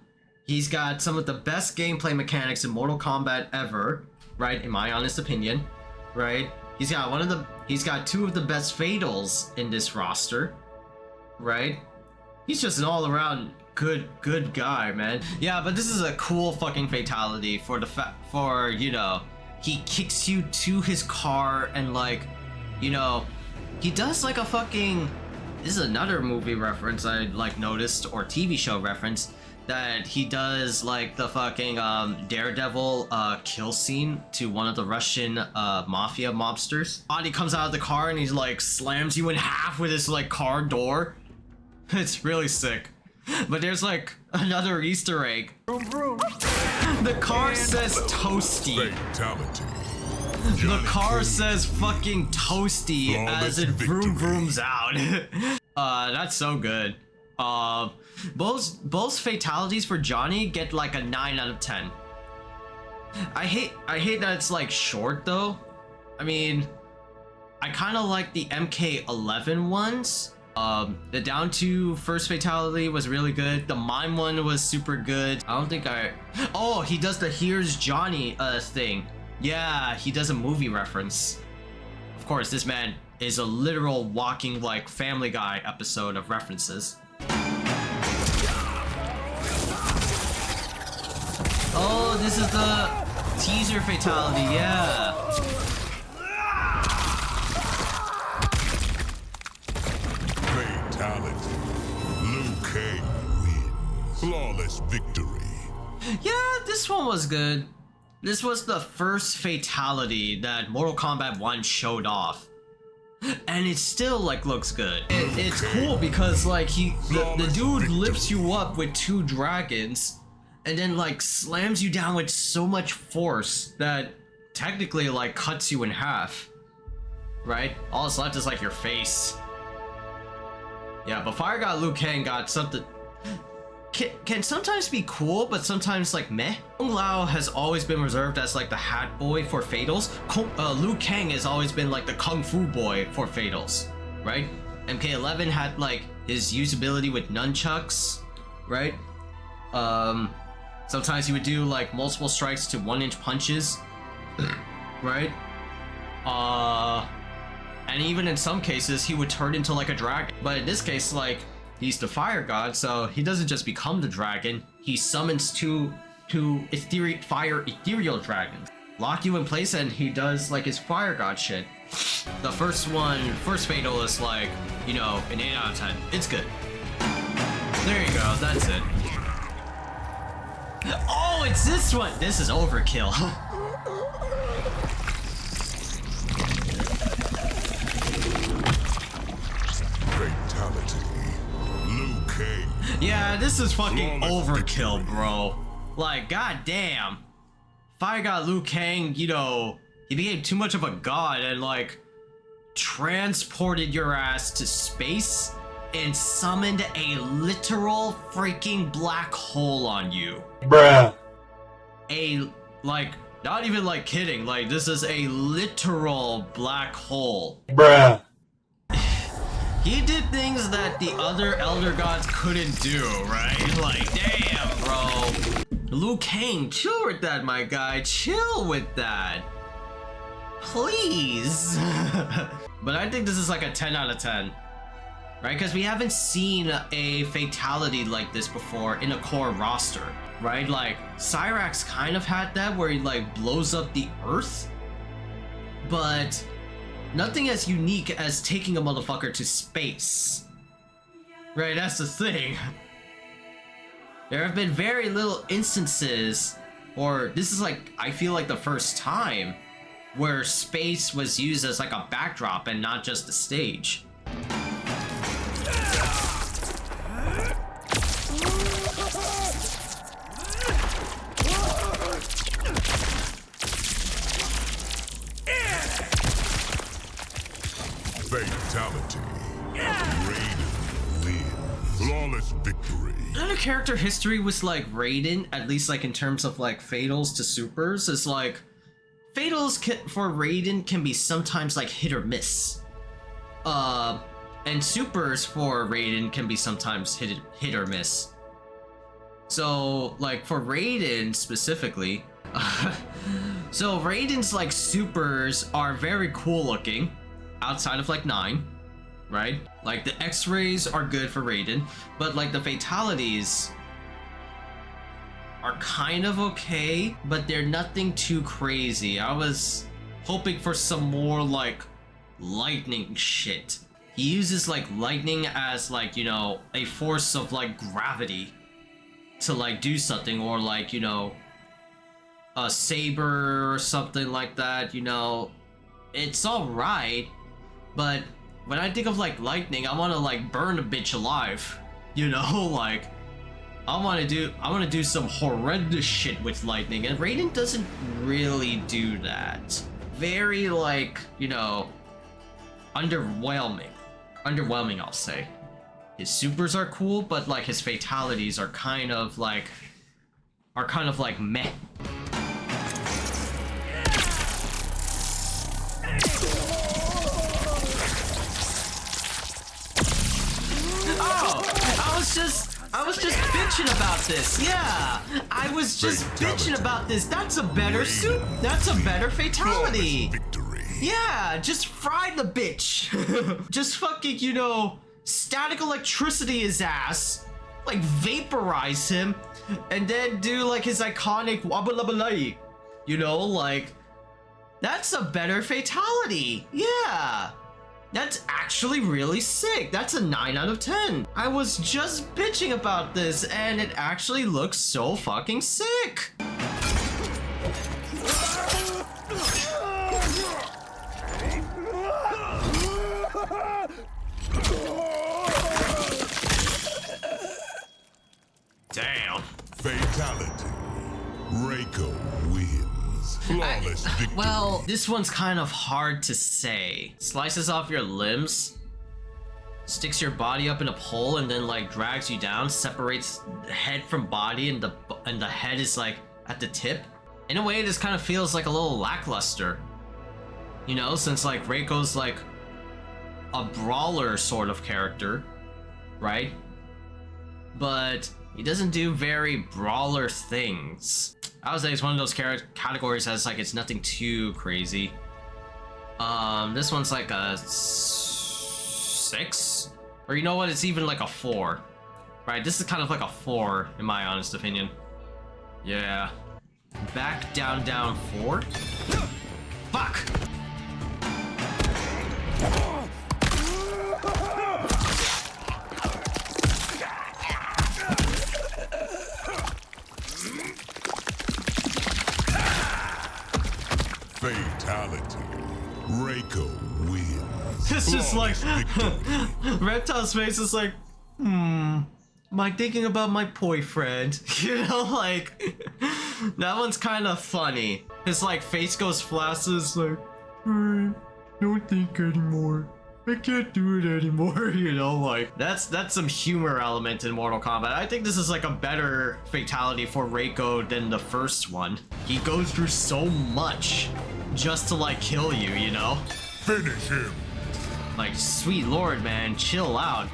Speaker 1: He's got some of the best gameplay mechanics in Mortal Kombat ever, right? In my honest opinion, right? He's got two of the best fatals in this roster, right? He's just an all-around good guy, man. Yeah, but this is a cool fucking fatality for you know, he kicks you to his car and like, you know, he does like a fucking, this is another movie reference I like noticed, or TV show reference, that he does like the fucking Daredevil kill scene to one of the Russian mafia mobsters. He comes out of the car and he's like slams you in half with his like car door. It's really sick. But there's like another Easter egg.
Speaker 3: Vroom, vroom.
Speaker 1: The car says toasty.
Speaker 2: Fatality.
Speaker 1: The car says fucking toasty as it vroom vrooms out. That's so good. Both fatalities for Johnny get like a 9 out of 10. I hate that it's like short though. I mean, I kind of like the MK11 ones. The down to first fatality was really good. The mime one was super good. I don't think oh, he does the here's Johnny thing. Yeah, he does a movie reference. Of course, this man is a literal walking like Family Guy episode of references. Oh, this is the teaser fatality, yeah.
Speaker 2: Fatality. Liu Kang wins. Flawless victory.
Speaker 1: Yeah, this one was good. This was the first fatality that Mortal Kombat 1 showed off. And it still like looks good. It's cool because like the dude lifts you up with 2 dragons and then like slams you down with so much force that technically like cuts you in half. Right? All that's left is like your face. Yeah, but Fire God Liu Kang got something can sometimes be cool, but sometimes like meh. Kung Lao has always been reserved as like the hat boy for fatals. Liu Kang has always been like the kung fu boy for fatals, right? MK11 had like his usability with nunchucks, right? Sometimes he would do like multiple strikes to 1-inch punches, right? And even in some cases he would turn into like a dragon. But in this case, like, he's the fire god, so he doesn't just become the dragon, he summons two fire ethereal dragons. Lock you in place and he does like his fire god shit. The first fatal is like, you know, an 8 out of 10. It's good. There you go, that's it. Oh, it's this one! This is overkill. Yeah, this is fucking overkill, bro. Like, goddamn. Fire God Liu Kang, you know, he became too much of a god and like transported your ass to space and summoned a literal freaking black hole on you.
Speaker 4: Bruh.
Speaker 1: Like, not even like kidding, like this is a literal black hole.
Speaker 4: Bruh.
Speaker 1: He did things that the other Elder Gods couldn't do, right? Like, damn, bro. Liu Kang, chill with that, my guy. Chill with that. Please. But I think this is like a 10 out of 10. Right? Because we haven't seen a fatality like this before in a core roster. Right? Like, Cyrax kind of had that where he like blows up the earth. But nothing as unique as taking a motherfucker to space. Right, that's the thing. There have been very little instances, or this is like, I feel like the first time, where space was used as like a backdrop and not just a stage.
Speaker 2: Fatality. Raiden wins. Flawless victory.
Speaker 1: Another character history with like Raiden, at least like in terms of like fatals to supers, is like fatals for Raiden can be sometimes like hit or miss. And supers for Raiden can be sometimes hit or miss. So like for Raiden specifically, so Raiden's like supers are very cool looking outside of like 9, right? Like the X-rays are good for Raiden, but like the fatalities are kind of okay, but they're nothing too crazy. I was hoping for some more like lightning shit. He uses like lightning as like, you know, a force of like gravity to like do something, or like, you know, a saber or something like that, you know. It's alright, but when I think of like lightning, I want to like burn a bitch alive, you know. Like I want to do some horrendous shit with lightning, and Raiden doesn't really do that. Very like, you know, underwhelming, I'll say. His supers are cool, but like his fatalities are kind of like meh. I was just bitching about this. Yeah, I was just bitching about this. That's a better suit. That's a better fatality. Yeah, just fry the bitch. Just fucking, you know, static electricity his ass, like vaporize him, and then do like his iconic wabalabalai. You know, like that's a better fatality. Yeah. That's actually really sick. That's a 9 out of 10. I was just bitching about this, and it actually looks so fucking sick. Damn.
Speaker 2: Fatality. Reiko wins. Flawless victory.
Speaker 1: Well, this one's kind of hard to say. Slices off your limbs, sticks your body up in a pole, and then like drags you down, separates head from body, and the head is like at the tip. In a way, this kind of feels like a little lackluster, you know, since like Reiko's like a brawler sort of character, right? But he doesn't do very brawler things. I would say it's one of those categories that's like it's nothing too crazy. This one's like a 6, or you know what? It's even like a 4, right? This is kind of like a 4 in my honest opinion. Yeah, back down 4. Fuck.
Speaker 2: Fatality. Reiko wins.
Speaker 1: It's just like Reptile's face is like, am I thinking about my boyfriend? You know, like that one's kind of funny. His like face goes flashes like, don't think anymore. I can't do it anymore. You know, like that's some humor element in Mortal Kombat. I think this is like a better fatality for Reiko than the first one. He goes through so much just to like kill you, you know?
Speaker 2: Finish him.
Speaker 1: Like, sweet lord, man, chill out.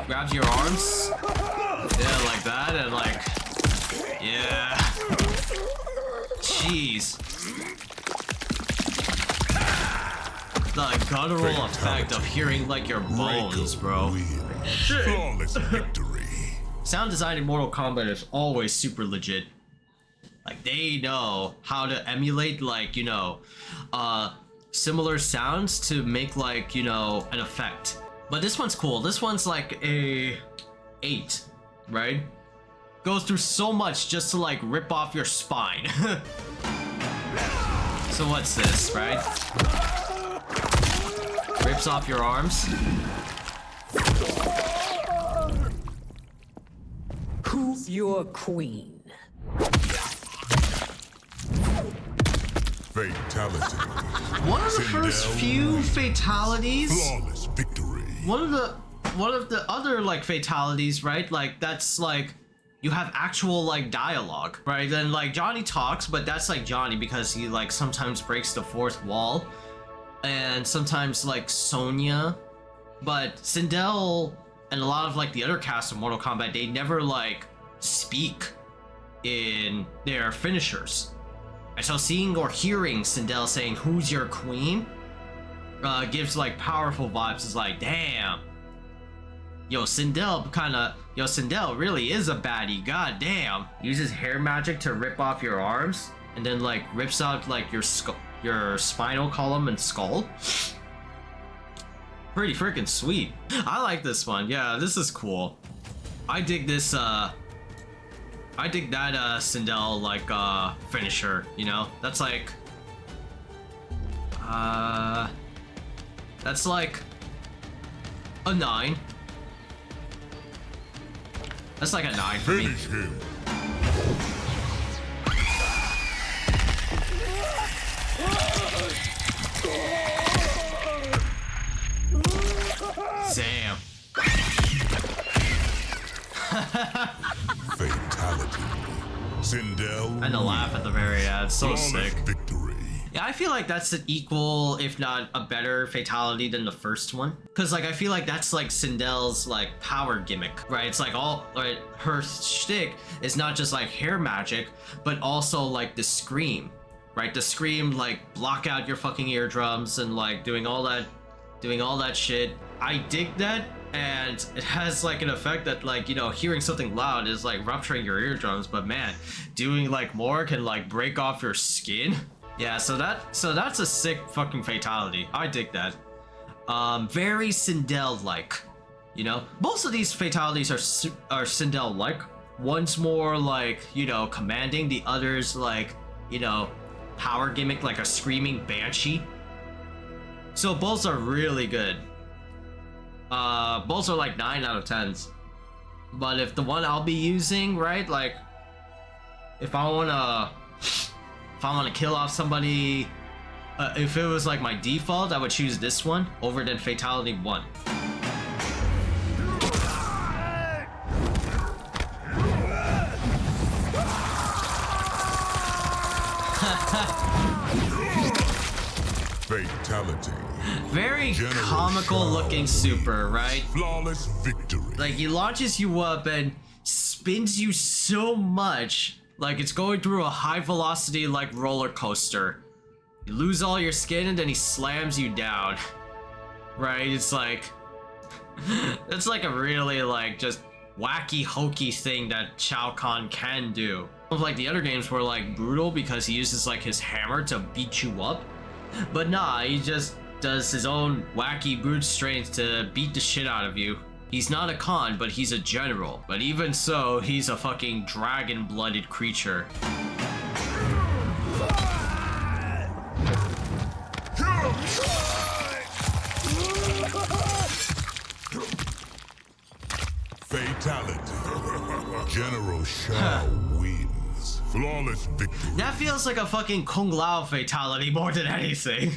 Speaker 1: Grabs your arms. Yeah, like that, and like, yeah. Jeez. The guttural effect of hearing like your bones, bro. Shit.
Speaker 2: Flawless victory.
Speaker 1: Sound design in Mortal Kombat is always super legit. Like, they know how to emulate, like, you know, similar sounds to make, like, you know, an effect. But this one's cool. This one's like a 8, right? Goes through so much just to, like, rip off your spine. So what's this, right? Rips off your arms.
Speaker 4: Who's your queen?
Speaker 2: Fatality.
Speaker 1: One of the first few fatalities.
Speaker 2: Flawless victory.
Speaker 1: One of the other like fatalities, right? Like that's like you have actual like dialogue, right? Then like Johnny talks, but that's like Johnny because he like sometimes breaks the fourth wall, and sometimes like Sonya, but Sindel and a lot of like the other cast of Mortal Kombat, they never like speak in their finishers. And so seeing or hearing Sindel saying "Who's your queen?" gives like powerful vibes. It's like, damn, Sindel really is a baddie. God damn. Uses hair magic to rip off your arms, and then like rips out like your spinal column and skull. Pretty freaking sweet. I like this one. Yeah, this is cool. I dig this. I dig that Sindel like finisher. You know, that's like that's like a 9. That's like a 9 for me.
Speaker 2: Finish him.
Speaker 1: Damn.
Speaker 2: Fatality. Sindel.
Speaker 1: And the laugh at the very end. So
Speaker 2: Flawless
Speaker 1: sick.
Speaker 2: victory.
Speaker 1: Yeah, I feel like that's an equal, if not a better fatality than the first one. Cause like I feel like that's like Sindel's like power gimmick, right? It's like all like her shtick is not just like hair magic, but also like the scream, right? The scream like block out your fucking eardrums and like doing all that shit. I dig that, and it has like an effect that like, you know, hearing something loud is like rupturing your eardrums, but man, doing like more can like break off your skin. Yeah, so that's a sick fucking fatality. I dig that. Very Sindel-like, you know. Most of these fatalities are Sindel-like. One's more like, you know, commanding. The other's like, you know, power gimmick, like a screaming banshee. So both are really good. Both are like 9 out of 10s. But if the one I'll be using, right, like, if I wanna kill off somebody, if it was like my default, I would choose this one over than Fatality 1.
Speaker 2: Fatality.
Speaker 1: Very
Speaker 2: General
Speaker 1: comical looking super, right?
Speaker 2: Flawless victory.
Speaker 1: Like he launches you up and spins you so much, like it's going through a high velocity like roller coaster. You lose all your skin and then he slams you down. Right? It's like that's like a really like just wacky hokey thing that Shao Kahn can do. Like the other games were like brutal because he uses like his hammer to beat you up. But nah, he just does his own wacky brute strength to beat the shit out of you. He's not a Khan, but he's a general. But even so, he's a fucking dragon-blooded creature.
Speaker 2: Fatality. General Shao wins. Flawless victory.
Speaker 1: That feels like a fucking Kung Lao fatality more than anything.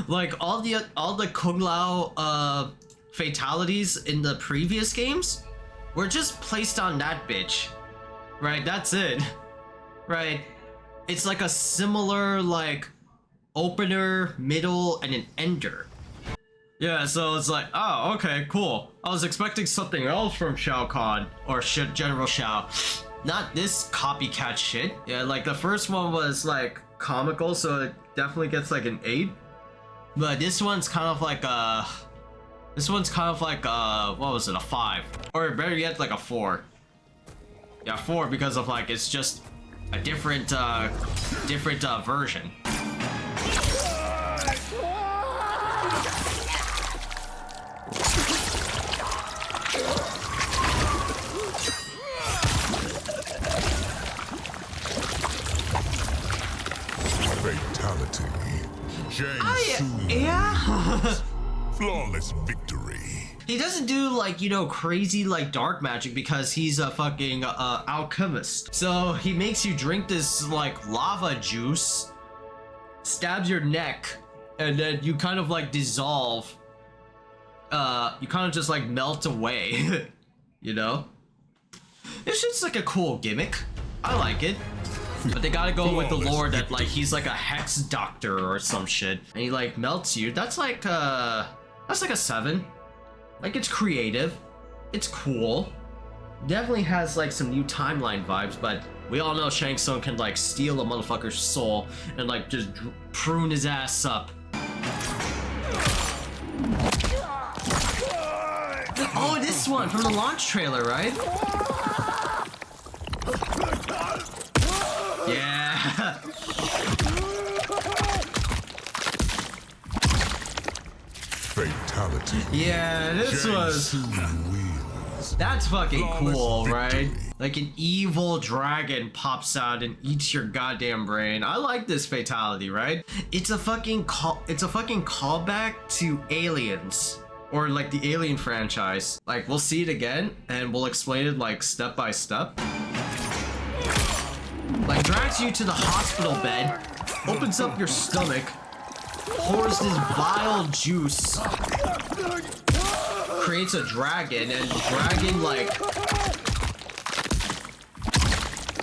Speaker 1: Like all the Kung Lao fatalities in the previous games were just placed on that bitch. Right, that's it. Right. It's like a similar like opener, middle, and an ender. Yeah, so it's like, oh, okay, cool. I was expecting something else from Shao Kahn or General Shao. Not this copycat shit. Yeah, like the first one was like comical, so it definitely gets like an 8. But this one's kind of like what was it, a 5? Or better yet, like a 4. Yeah, 4 because of like it's just a different version.
Speaker 2: Fatality.
Speaker 1: Yeah.
Speaker 2: Flawless victory.
Speaker 1: He doesn't do like, you know, crazy like dark magic because he's a fucking alchemist. So he makes you drink this like lava juice stabs your neck, and then you kind of like dissolve. You kind of just like melt away, you know? It's just like a cool gimmick. I like it. But they gotta go with the lore that like he's like a hex doctor or some shit, and he like melts you. That's like a 7. Like, it's creative, it's cool. Definitely has like some new timeline vibes, but we all know Shang Tsung can like steal a motherfucker's soul and like just prune his ass up. Oh, this one from the launch trailer, right? Yeah.
Speaker 2: Fatality.
Speaker 1: Yeah, this was... That's fucking cool, right? Like an evil dragon pops out and eats your goddamn brain. I like this fatality, right? It's a fucking callback to Aliens. Or like the Alien franchise. Like, we'll see it again and we'll explain it like step by step. Like, drags you to the hospital bed, opens up your stomach, pours this vile juice, creates a dragon, and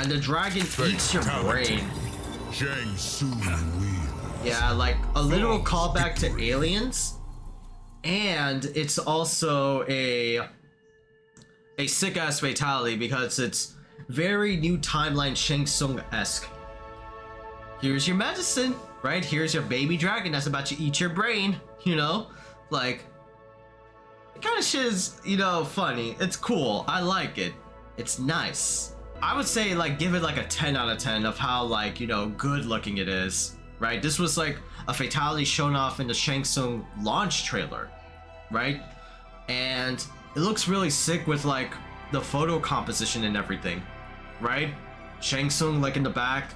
Speaker 1: the dragon eats your brain.
Speaker 2: Shang Tsung wins.
Speaker 1: Yeah, like a literal callback to Aliens, and it's also a sick ass fatality because it's very new timeline Shang Tsung-esque. Here's your medicine, right? Here's your baby dragon that's about to eat your brain, you know? Like, it kind of shit is, you know, funny. It's cool. I like it. It's nice. I would say, like, give it like a 10 out of 10 of how, like, you know, good looking it is, right? This was like a fatality shown off in the Shang Tsung launch trailer, right? And it looks really sick with like the photo composition and everything, right? Shang Tsung like in the back,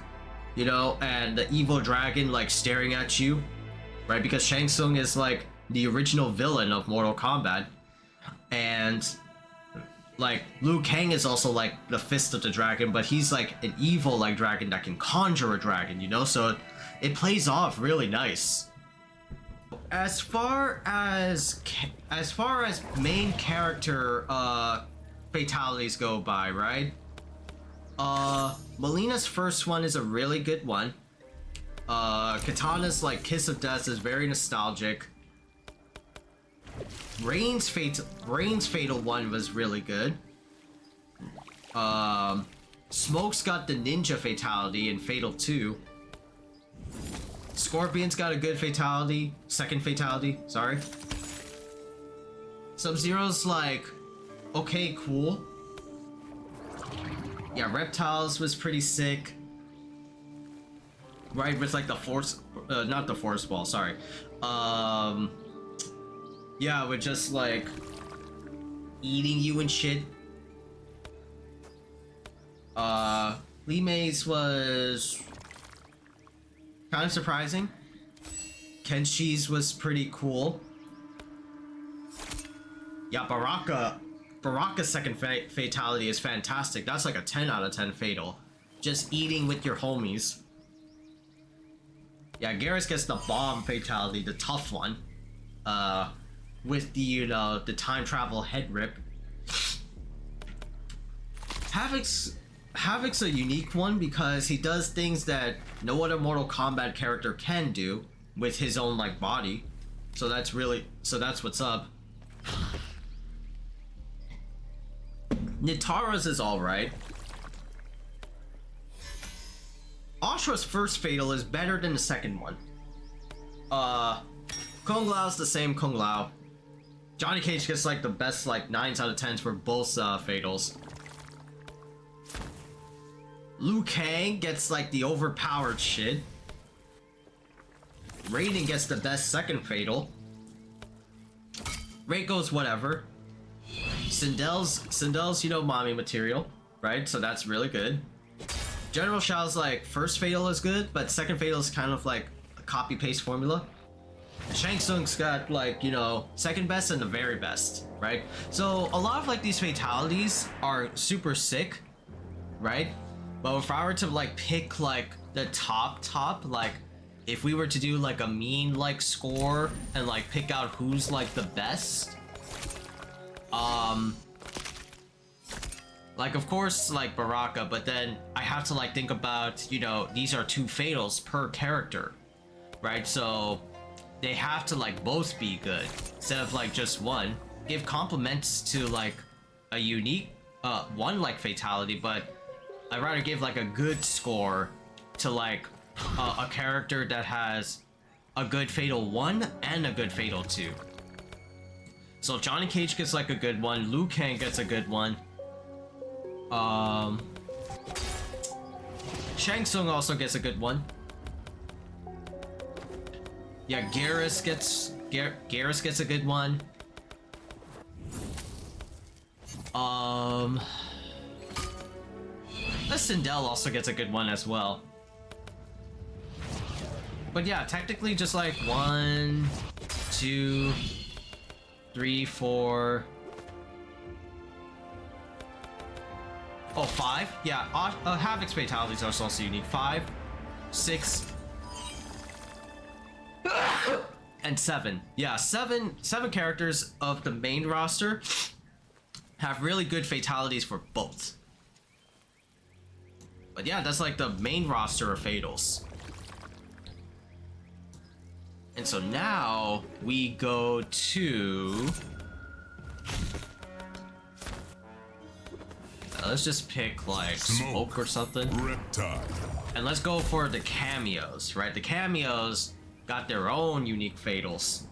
Speaker 1: you know, and the evil dragon like staring at you, right? Because Shang Tsung is like the original villain of Mortal Kombat, and like Liu Kang is also like the fist of the dragon, but he's like an evil like dragon that can conjure a dragon, you know? So it plays off really nice. As far as main character fatalities go by, right? Melina's first one is a really good one. Katana's like Kiss of Death is very nostalgic. Rain's fatal one was really good. Smoke's got the ninja fatality in Fatal 2. Scorpion's got a good fatality, second fatality, sorry. Sub-Zero's like, okay, cool. Yeah, Reptiles was pretty sick. Right, with like the force, not the force ball, sorry. Yeah, with just like eating you and shit. Li Mei's was kind of surprising. Kenshi's was pretty cool. Yeah, Baraka's second fatality is fantastic. That's like a 10 out of 10 fatal. Just eating with your homies. Yeah, Garrus gets the bomb fatality, the tough one. With the, you know, the time travel head rip. Havoc's a unique one because he does things that no other Mortal Kombat character can do with his own like body. So that's what's up. Nitara's is alright. Ashra's first fatal is better than the second one. Kung Lao's the same Kung Lao. Johnny Cage gets like the best like 9s out of 10s for both fatals. Liu Kang gets like the overpowered shit. Raiden gets the best second fatal. Reiko's whatever. Sindel's, you know, mommy material, right? So that's really good. General Shao's like first fatal is good, but second fatal is kind of like a copy-paste formula. Shang Tsung's got like, you know, second best and the very best, right? So a lot of like these fatalities are super sick, right? But if I were to like pick like the top, like if we were to do like a mean like score and like pick out who's like the best, like of course like Baraka, but then I have to like think about, you know, these are 2 fatals per character, right? So they have to like both be good instead of like just one. Give compliments to like a unique one like fatality, but I'd rather give like a good score to like a character that has a good fatal 1 and a good fatal 2. So Johnny Cage gets like a good one, Liu Kang gets a good one, Shang Tsung also gets a good one. Yeah, Garrus gets a good one. Sindel also gets a good one as well. But yeah, technically just like 1, 2, 3, 4. Oh, 5? Yeah, Havoc's fatalities are also unique. 5, 6, and 7. Yeah, seven characters of the main roster have really good fatalities for both. But yeah, that's like the main roster of fatals. And so now we go to... let's just pick like Smoke or something.
Speaker 2: Reptile.
Speaker 1: And let's go for the cameos, right? The cameos got their own unique fatals.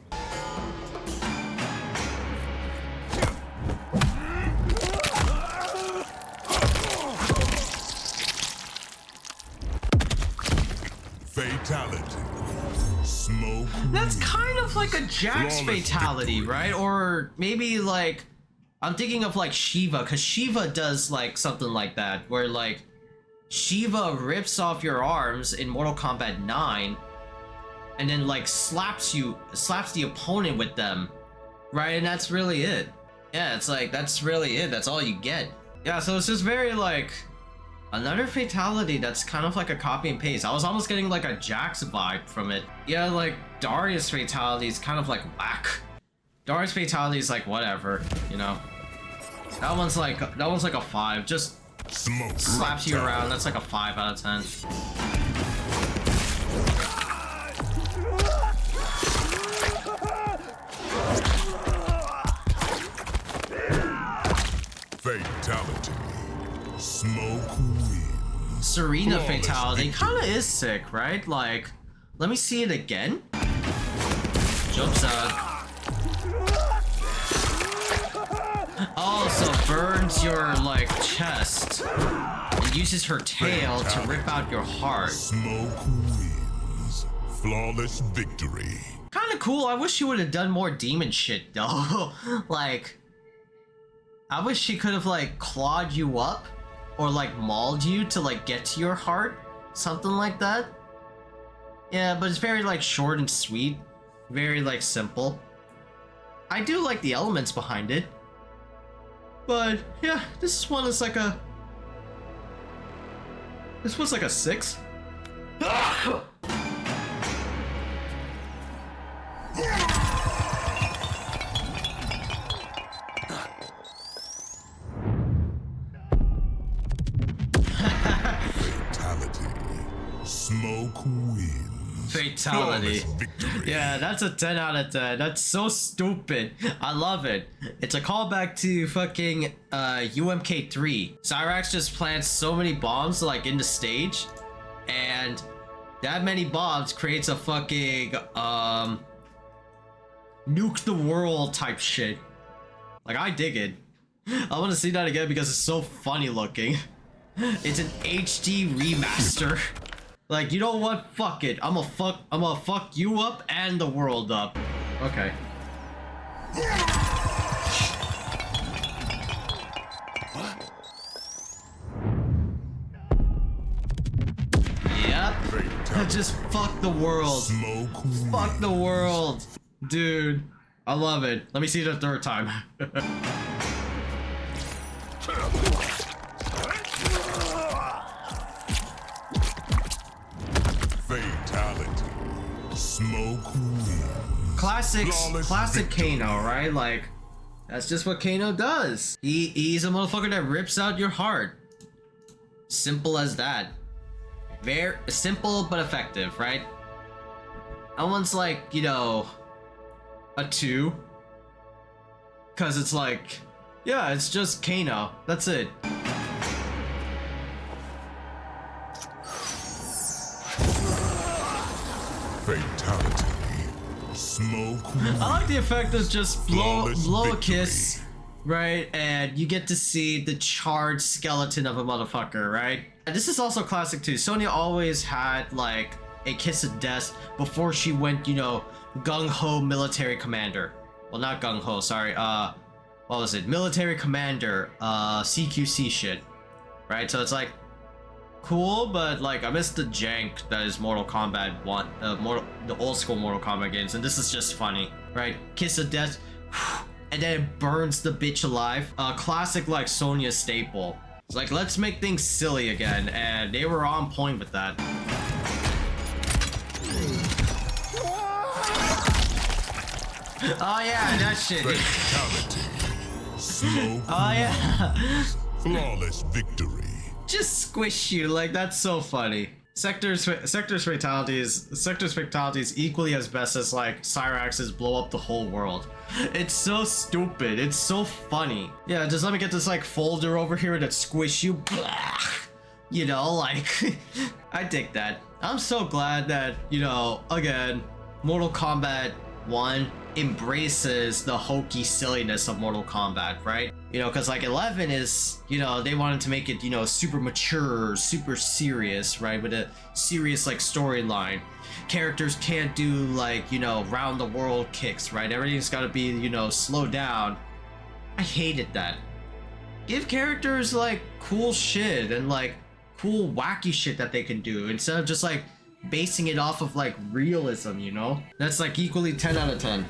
Speaker 2: Fatality. Smoke.
Speaker 1: That's kind of like a Jax fatality, right? Or maybe like, I'm thinking of like Shiva, because Shiva does like something like that, where like Shiva rips off your arms in Mortal Kombat 9 and then like slaps the opponent with them, right? And that's really it. Yeah, it's like, that's really it. That's all you get. Yeah, so it's just very like another fatality that's kind of like a copy and paste. I was almost getting like a Jax vibe from it. Yeah, like Darius fatality is kind of like whack. Darius fatality is like whatever, you know. That one's like a 5. Just
Speaker 2: Smoke.
Speaker 1: slaps you around. That's like a 5 out of 10.
Speaker 2: Fatality. Smoke wins.
Speaker 1: Serena
Speaker 2: Flawless
Speaker 1: fatality
Speaker 2: victory.
Speaker 1: kind of is sick, right? Like, let me see it again. Jumps out. Oh, so burns your like chest and uses her tail to rip out your heart.
Speaker 2: Smoke wins. Flawless victory.
Speaker 1: Kind of cool. I wish she would have done more demon shit though. Like, I wish she could have like clawed you up or like mauled you to like get to your heart, something like that. Yeah, but it's very like short and sweet, very like simple. I do like the elements behind it. But yeah, this one is like a... This one's like a 6.
Speaker 2: Fatality. Smoke wins.
Speaker 1: Fatality.
Speaker 2: Flawless victory.
Speaker 1: Yeah, that's a 10 out of 10. That's so stupid. I love it. It's a callback to fucking UMK3. Cyrax just plants so many bombs like in the stage, and that many bombs creates a fucking nuke the world type shit. Like, I dig it. I want to see that again because it's so funny looking. It's an HD remaster. Like, you know what? Fuck it. I'm gonna fuck you up and the world up. Okay. Yep. Just fuck the world.
Speaker 2: Smoke
Speaker 1: Fuck the world. Dude. I love it. Let me see it a third time.
Speaker 2: Fatality. Smoke wins.
Speaker 1: Classic
Speaker 2: Flawless victory.
Speaker 1: Kano, right? Like, that's just what Kano does. He's a motherfucker that rips out your heart. Simple as that. Very simple but effective, right? That one's like, you know, a 2. Cause it's like, yeah, it's just Kano. That's it.
Speaker 2: Fatality. Smoke wins.
Speaker 1: I like the effect of just blow
Speaker 2: Flawless
Speaker 1: a
Speaker 2: victory.
Speaker 1: kiss, right? And you get to see the charred skeleton of a motherfucker, right? And this is also classic too. Sonya always had like a kiss of death before she went, you know, gung-ho military commander. Well, not gung-ho, sorry. What was it? Military commander, CQC shit, right? So it's like cool, but like I miss the jank that is Mortal Kombat 1, the old school Mortal Kombat games, and this is just funny, right? Kiss of death, and then it burns the bitch alive. Classic like Sonya staple. It's like, let's make things silly again, and they were on point with that. Oh yeah, that shit.
Speaker 2: Fatality. Smoke
Speaker 1: Oh yeah.
Speaker 2: wins. Flawless victory.
Speaker 1: Just squish you, like that's so funny. Sector's fatalities equally as best as like Cyrax's blow up the whole world. It's so stupid. It's so funny. Yeah, just let me get this like folder over here that squish you. You know, like I dig that. I'm so glad that, you know, again, Mortal Kombat 1 embraces the hokey silliness of Mortal Kombat, right? You know, because like 11 is, you know, they wanted to make it, you know, super mature, super serious, right? With a serious like storyline. Characters can't do like, you know, round the world kicks, right? Everything's got to be, you know, slowed down. I hated that. Give characters like cool shit and like cool wacky shit that they can do instead of just like basing it off of like realism, you know? That's like equally 10 out of 10.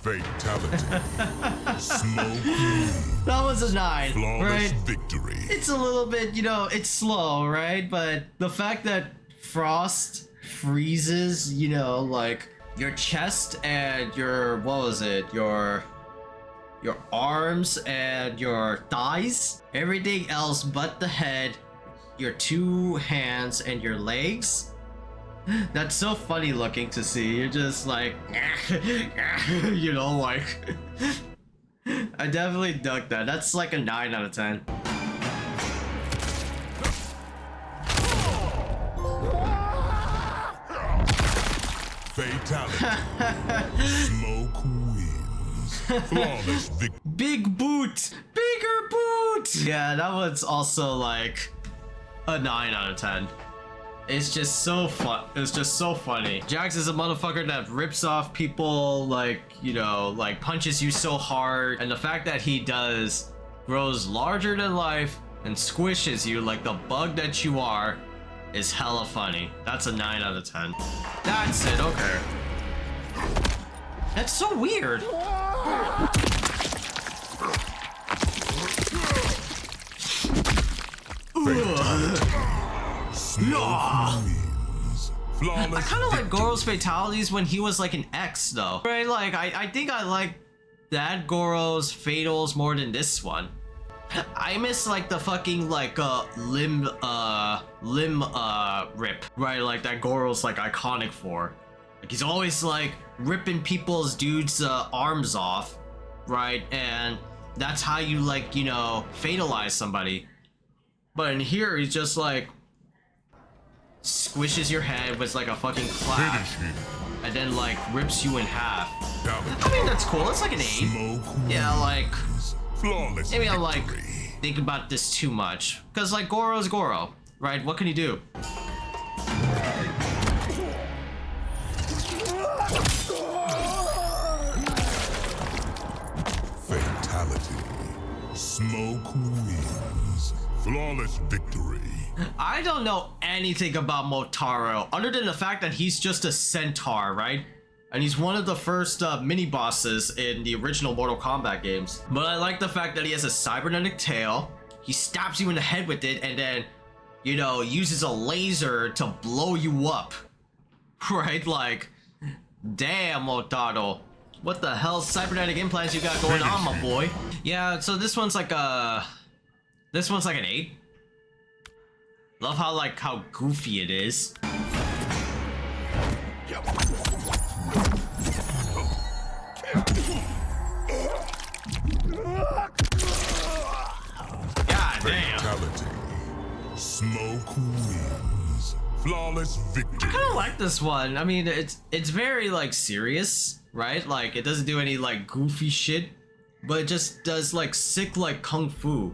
Speaker 2: Fatality. Smoke wins.
Speaker 1: That was a 9,
Speaker 2: Flawless
Speaker 1: right?
Speaker 2: victory.
Speaker 1: It's a little bit, you know, it's slow, right? But the fact that Frost freezes, you know, like your chest and your, what was it? Your arms and your thighs, everything else but the head, your 2 hands and your legs. That's so funny looking to see. You're just like, you know, like I definitely dug that. That's like a 9 out of 10.
Speaker 2: Fatality. Smoke wins. Flawless victory.
Speaker 1: Big boot, bigger boot. Yeah, that one's also like a 9 out of 10. It's just so fun. It's just so funny. Jax is a motherfucker that rips off people, like, you know, like punches you so hard, and the fact that he does grows larger than life and squishes you like the bug that you are is hella funny. That's a 9 out of 10. That's it. Okay. That's so weird.
Speaker 2: Smoke wins. Flawless
Speaker 1: I kind of like
Speaker 2: victory.
Speaker 1: Goro's fatalities when he was like an X though. Right? Like I think I like that Goro's fatals more than this one. I miss like the fucking like limb rip, right? Like that Goro's like iconic for. Like he's always like ripping people's dudes arms off, right? And that's how you like, you know, fatalize somebody. But in here he's just like squishes your head with like a fucking clap
Speaker 2: Finish him.
Speaker 1: and then like rips you in half.
Speaker 2: Fatality.
Speaker 1: I mean that's cool. It's like an 8.
Speaker 2: Smoke
Speaker 1: Yeah, like
Speaker 2: wins. Flawless
Speaker 1: maybe I'm like
Speaker 2: victory.
Speaker 1: think about this too much because like Goro's Goro, right? What can he do?
Speaker 2: Fatality. Smoke wins. Flawless victory.
Speaker 1: I don't know anything about Motaro other than the fact that he's just a centaur, right? And he's one of the first mini bosses in the original Mortal Kombat games. But I like the fact that he has a cybernetic tail. He stabs you in the head with it and then, you know, uses a laser to blow you up. Right? Like, damn, Otaro. What the hell cybernetic implants you got going on, my boy? Yeah, so this one's like an 8. Love how goofy it is.
Speaker 2: Fatality. Smoke wins. Flawless victory.
Speaker 1: I kind of like this one. I mean, it's very like serious, right? Like it doesn't do any like goofy shit, but it just does like sick like kung fu.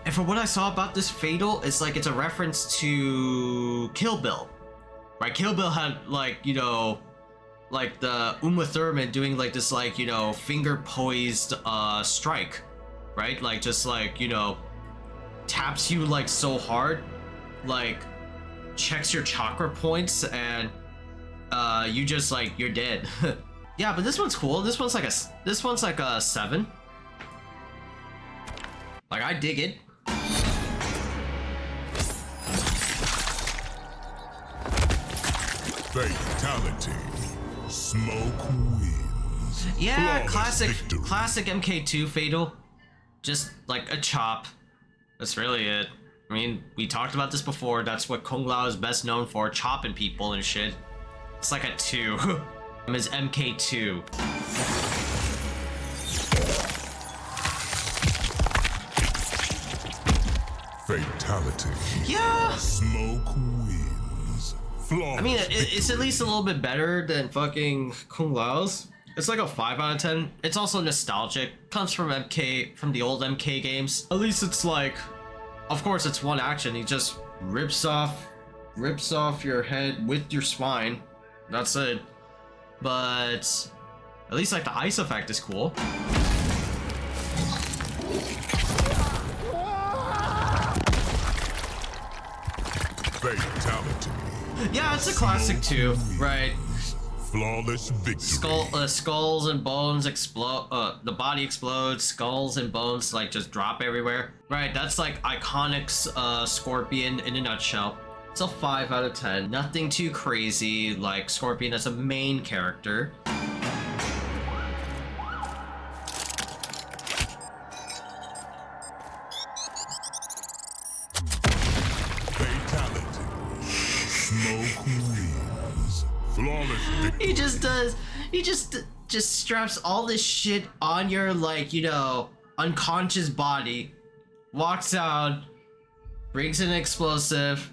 Speaker 1: And from what I saw about this Fatal, it's like it's a reference to Kill Bill, right? Kill Bill had like, you know, like the Uma Thurman doing like this like, you know, finger poised strike, right? Like just like, you know, taps you like so hard, like checks your chakra points and you just like you're dead. Yeah, but this one's cool. This one's like a 7. Like I dig it.
Speaker 2: Fatality. Smoke wins.
Speaker 1: Yeah,
Speaker 2: Flawless victory.
Speaker 1: classic MK2 Fatal. Just like a chop. That's really it. I mean, we talked about this before. That's what Kung Lao is best known for, chopping people and shit. It's like a 2. His MK2.
Speaker 2: Fatality.
Speaker 1: Yeah.
Speaker 2: Smoke wins. Flawless
Speaker 1: I mean, it's
Speaker 2: victory.
Speaker 1: at least a little bit better than fucking Kung Lao's. It's like a 5 out of 10. It's also nostalgic. Comes from the old MK games. At least it's like, of course, it's one action. He just rips off your head with your spine. That's it. But at least like the ice effect is cool.
Speaker 2: Fatality.
Speaker 1: Yeah, it's a classic too, right?
Speaker 2: Flawless victory.
Speaker 1: Skulls and bones explode. The body explodes. Skulls and bones like just drop everywhere. Right, that's like Iconic's Scorpion in a nutshell. It's a 5 out of 10. Nothing too crazy like Scorpion as a main character.
Speaker 2: Fatality. Smoke wins. Flawless victory.
Speaker 1: He just straps all this shit on your like, you know, unconscious body, walks out, brings an explosive,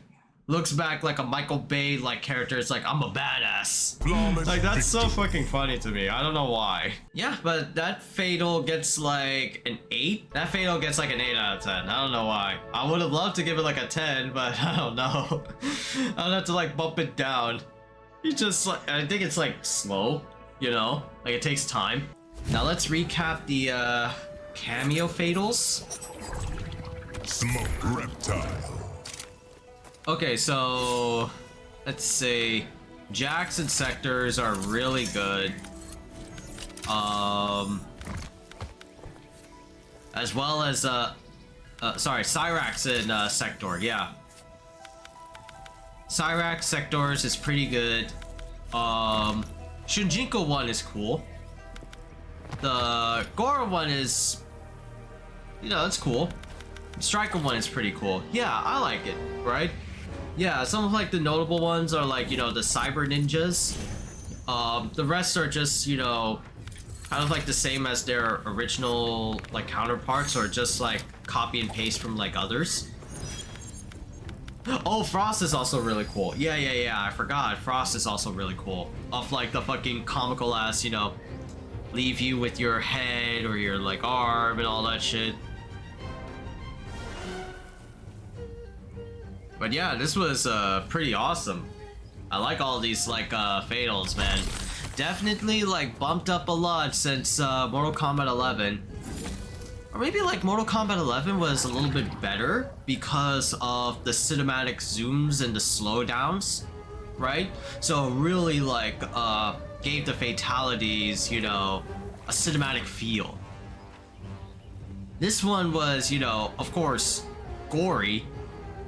Speaker 1: looks back like a Michael Bay like character. It's like, I'm a badass.
Speaker 2: Flawless
Speaker 1: Like that's so
Speaker 2: victory.
Speaker 1: fucking funny to me. I don't know why. Yeah, but that Fatal gets like an 8. That Fatal gets like an 8 out of 10. I don't know why. I would have loved to give it like a 10, but I don't know. I'd have to like bump it down. You just like, I think it's like slow, you know, like it takes time. Now let's recap the cameo Fatals.
Speaker 2: Smoke reptile.
Speaker 1: Okay, so let's see. Jacks and sectors are really good. As well as sorry, Cyrax and Sector, yeah. Cyrax Sectors is pretty good. Shunjinko one is cool. The Gora one is, you know, it's cool. Striker one is pretty cool. Yeah, I like it, right? Yeah, some of like the notable ones are like, you know, the Cyber Ninjas. The rest are just, you know, kind of like the same as their original like counterparts, or just like copy and paste from like others. Oh, Frost is also really cool. Yeah, I forgot. Frost is also really cool. Of like the fucking comical ass, you know, leave you with your head or your like arm and all that shit. But yeah, this was pretty awesome. I like all these like Fatals, man. Definitely like bumped up a lot since Mortal Kombat 11. Or maybe like Mortal Kombat 11 was a little bit better because of the cinematic zooms and the slowdowns, right? So really like gave the fatalities, you know, a cinematic feel. This one was, you know, of course, gory,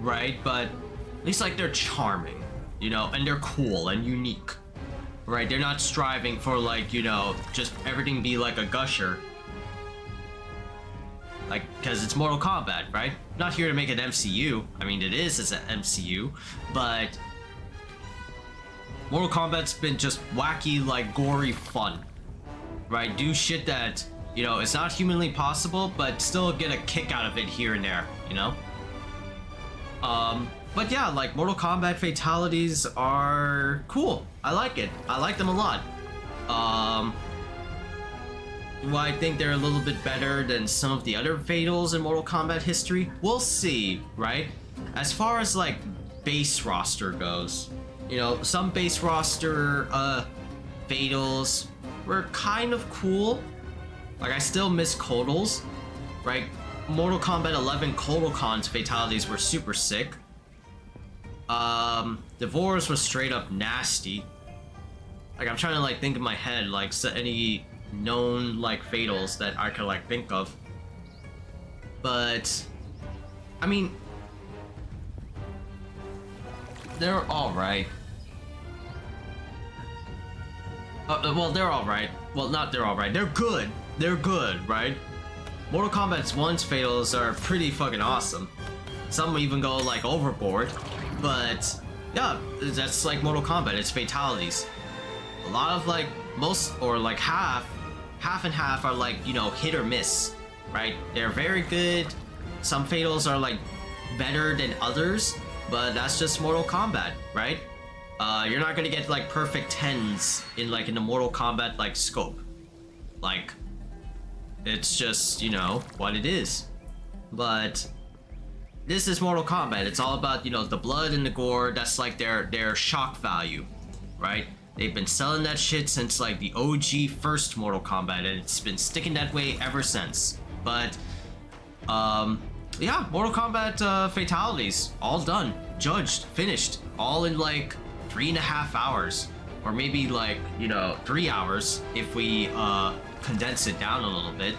Speaker 1: right? But at least like they're charming, you know, and they're cool and unique, right? They're not striving for like, you know, just everything be like a gusher. Like, because it's Mortal Kombat, right? Not here to make an MCU. I mean, it is as an MCU, but Mortal Kombat's been just wacky, like, gory fun, right? Do shit that, you know, it's not humanly possible, but still get a kick out of it here and there, you know? But yeah, like, Mortal Kombat fatalities are cool. I like it. I like them a lot. Do I think they're a little bit better than some of the other fatals in Mortal Kombat history? We'll see, right? As far as like base roster goes, you know, some base roster fatals were kind of cool. Like, I still miss Kotal's, right? Mortal Kombat 11 Kotal Khan's fatalities were super sick. Devore's was straight up nasty. Like, I'm trying to like think in my head like any known like fatals that I could like think of, but I mean, they're all right. Well, they're all right. Well, not they're all right. They're good. They're good, right? Mortal Kombat's one's fatals are pretty fucking awesome. Some even go like overboard, but yeah, that's like Mortal Kombat. It's fatalities. A lot of like most or like half and half are like, you know, hit or miss, right? They're very good. Some fatals are like better than others, but that's just Mortal Kombat, right? You're not gonna get like perfect 10s in like in the Mortal Kombat like scope. Like, it's just, you know, what it is. But this is Mortal Kombat. It's all about, you know, the blood and the gore. That's like their shock value, right? They've been selling that shit since like the OG first Mortal Kombat, and it's been sticking that way ever since. But yeah, Mortal Kombat fatalities, all done, judged, finished, all in like 3.5 hours, or maybe like, you know, 3 hours if we condense it down a little bit.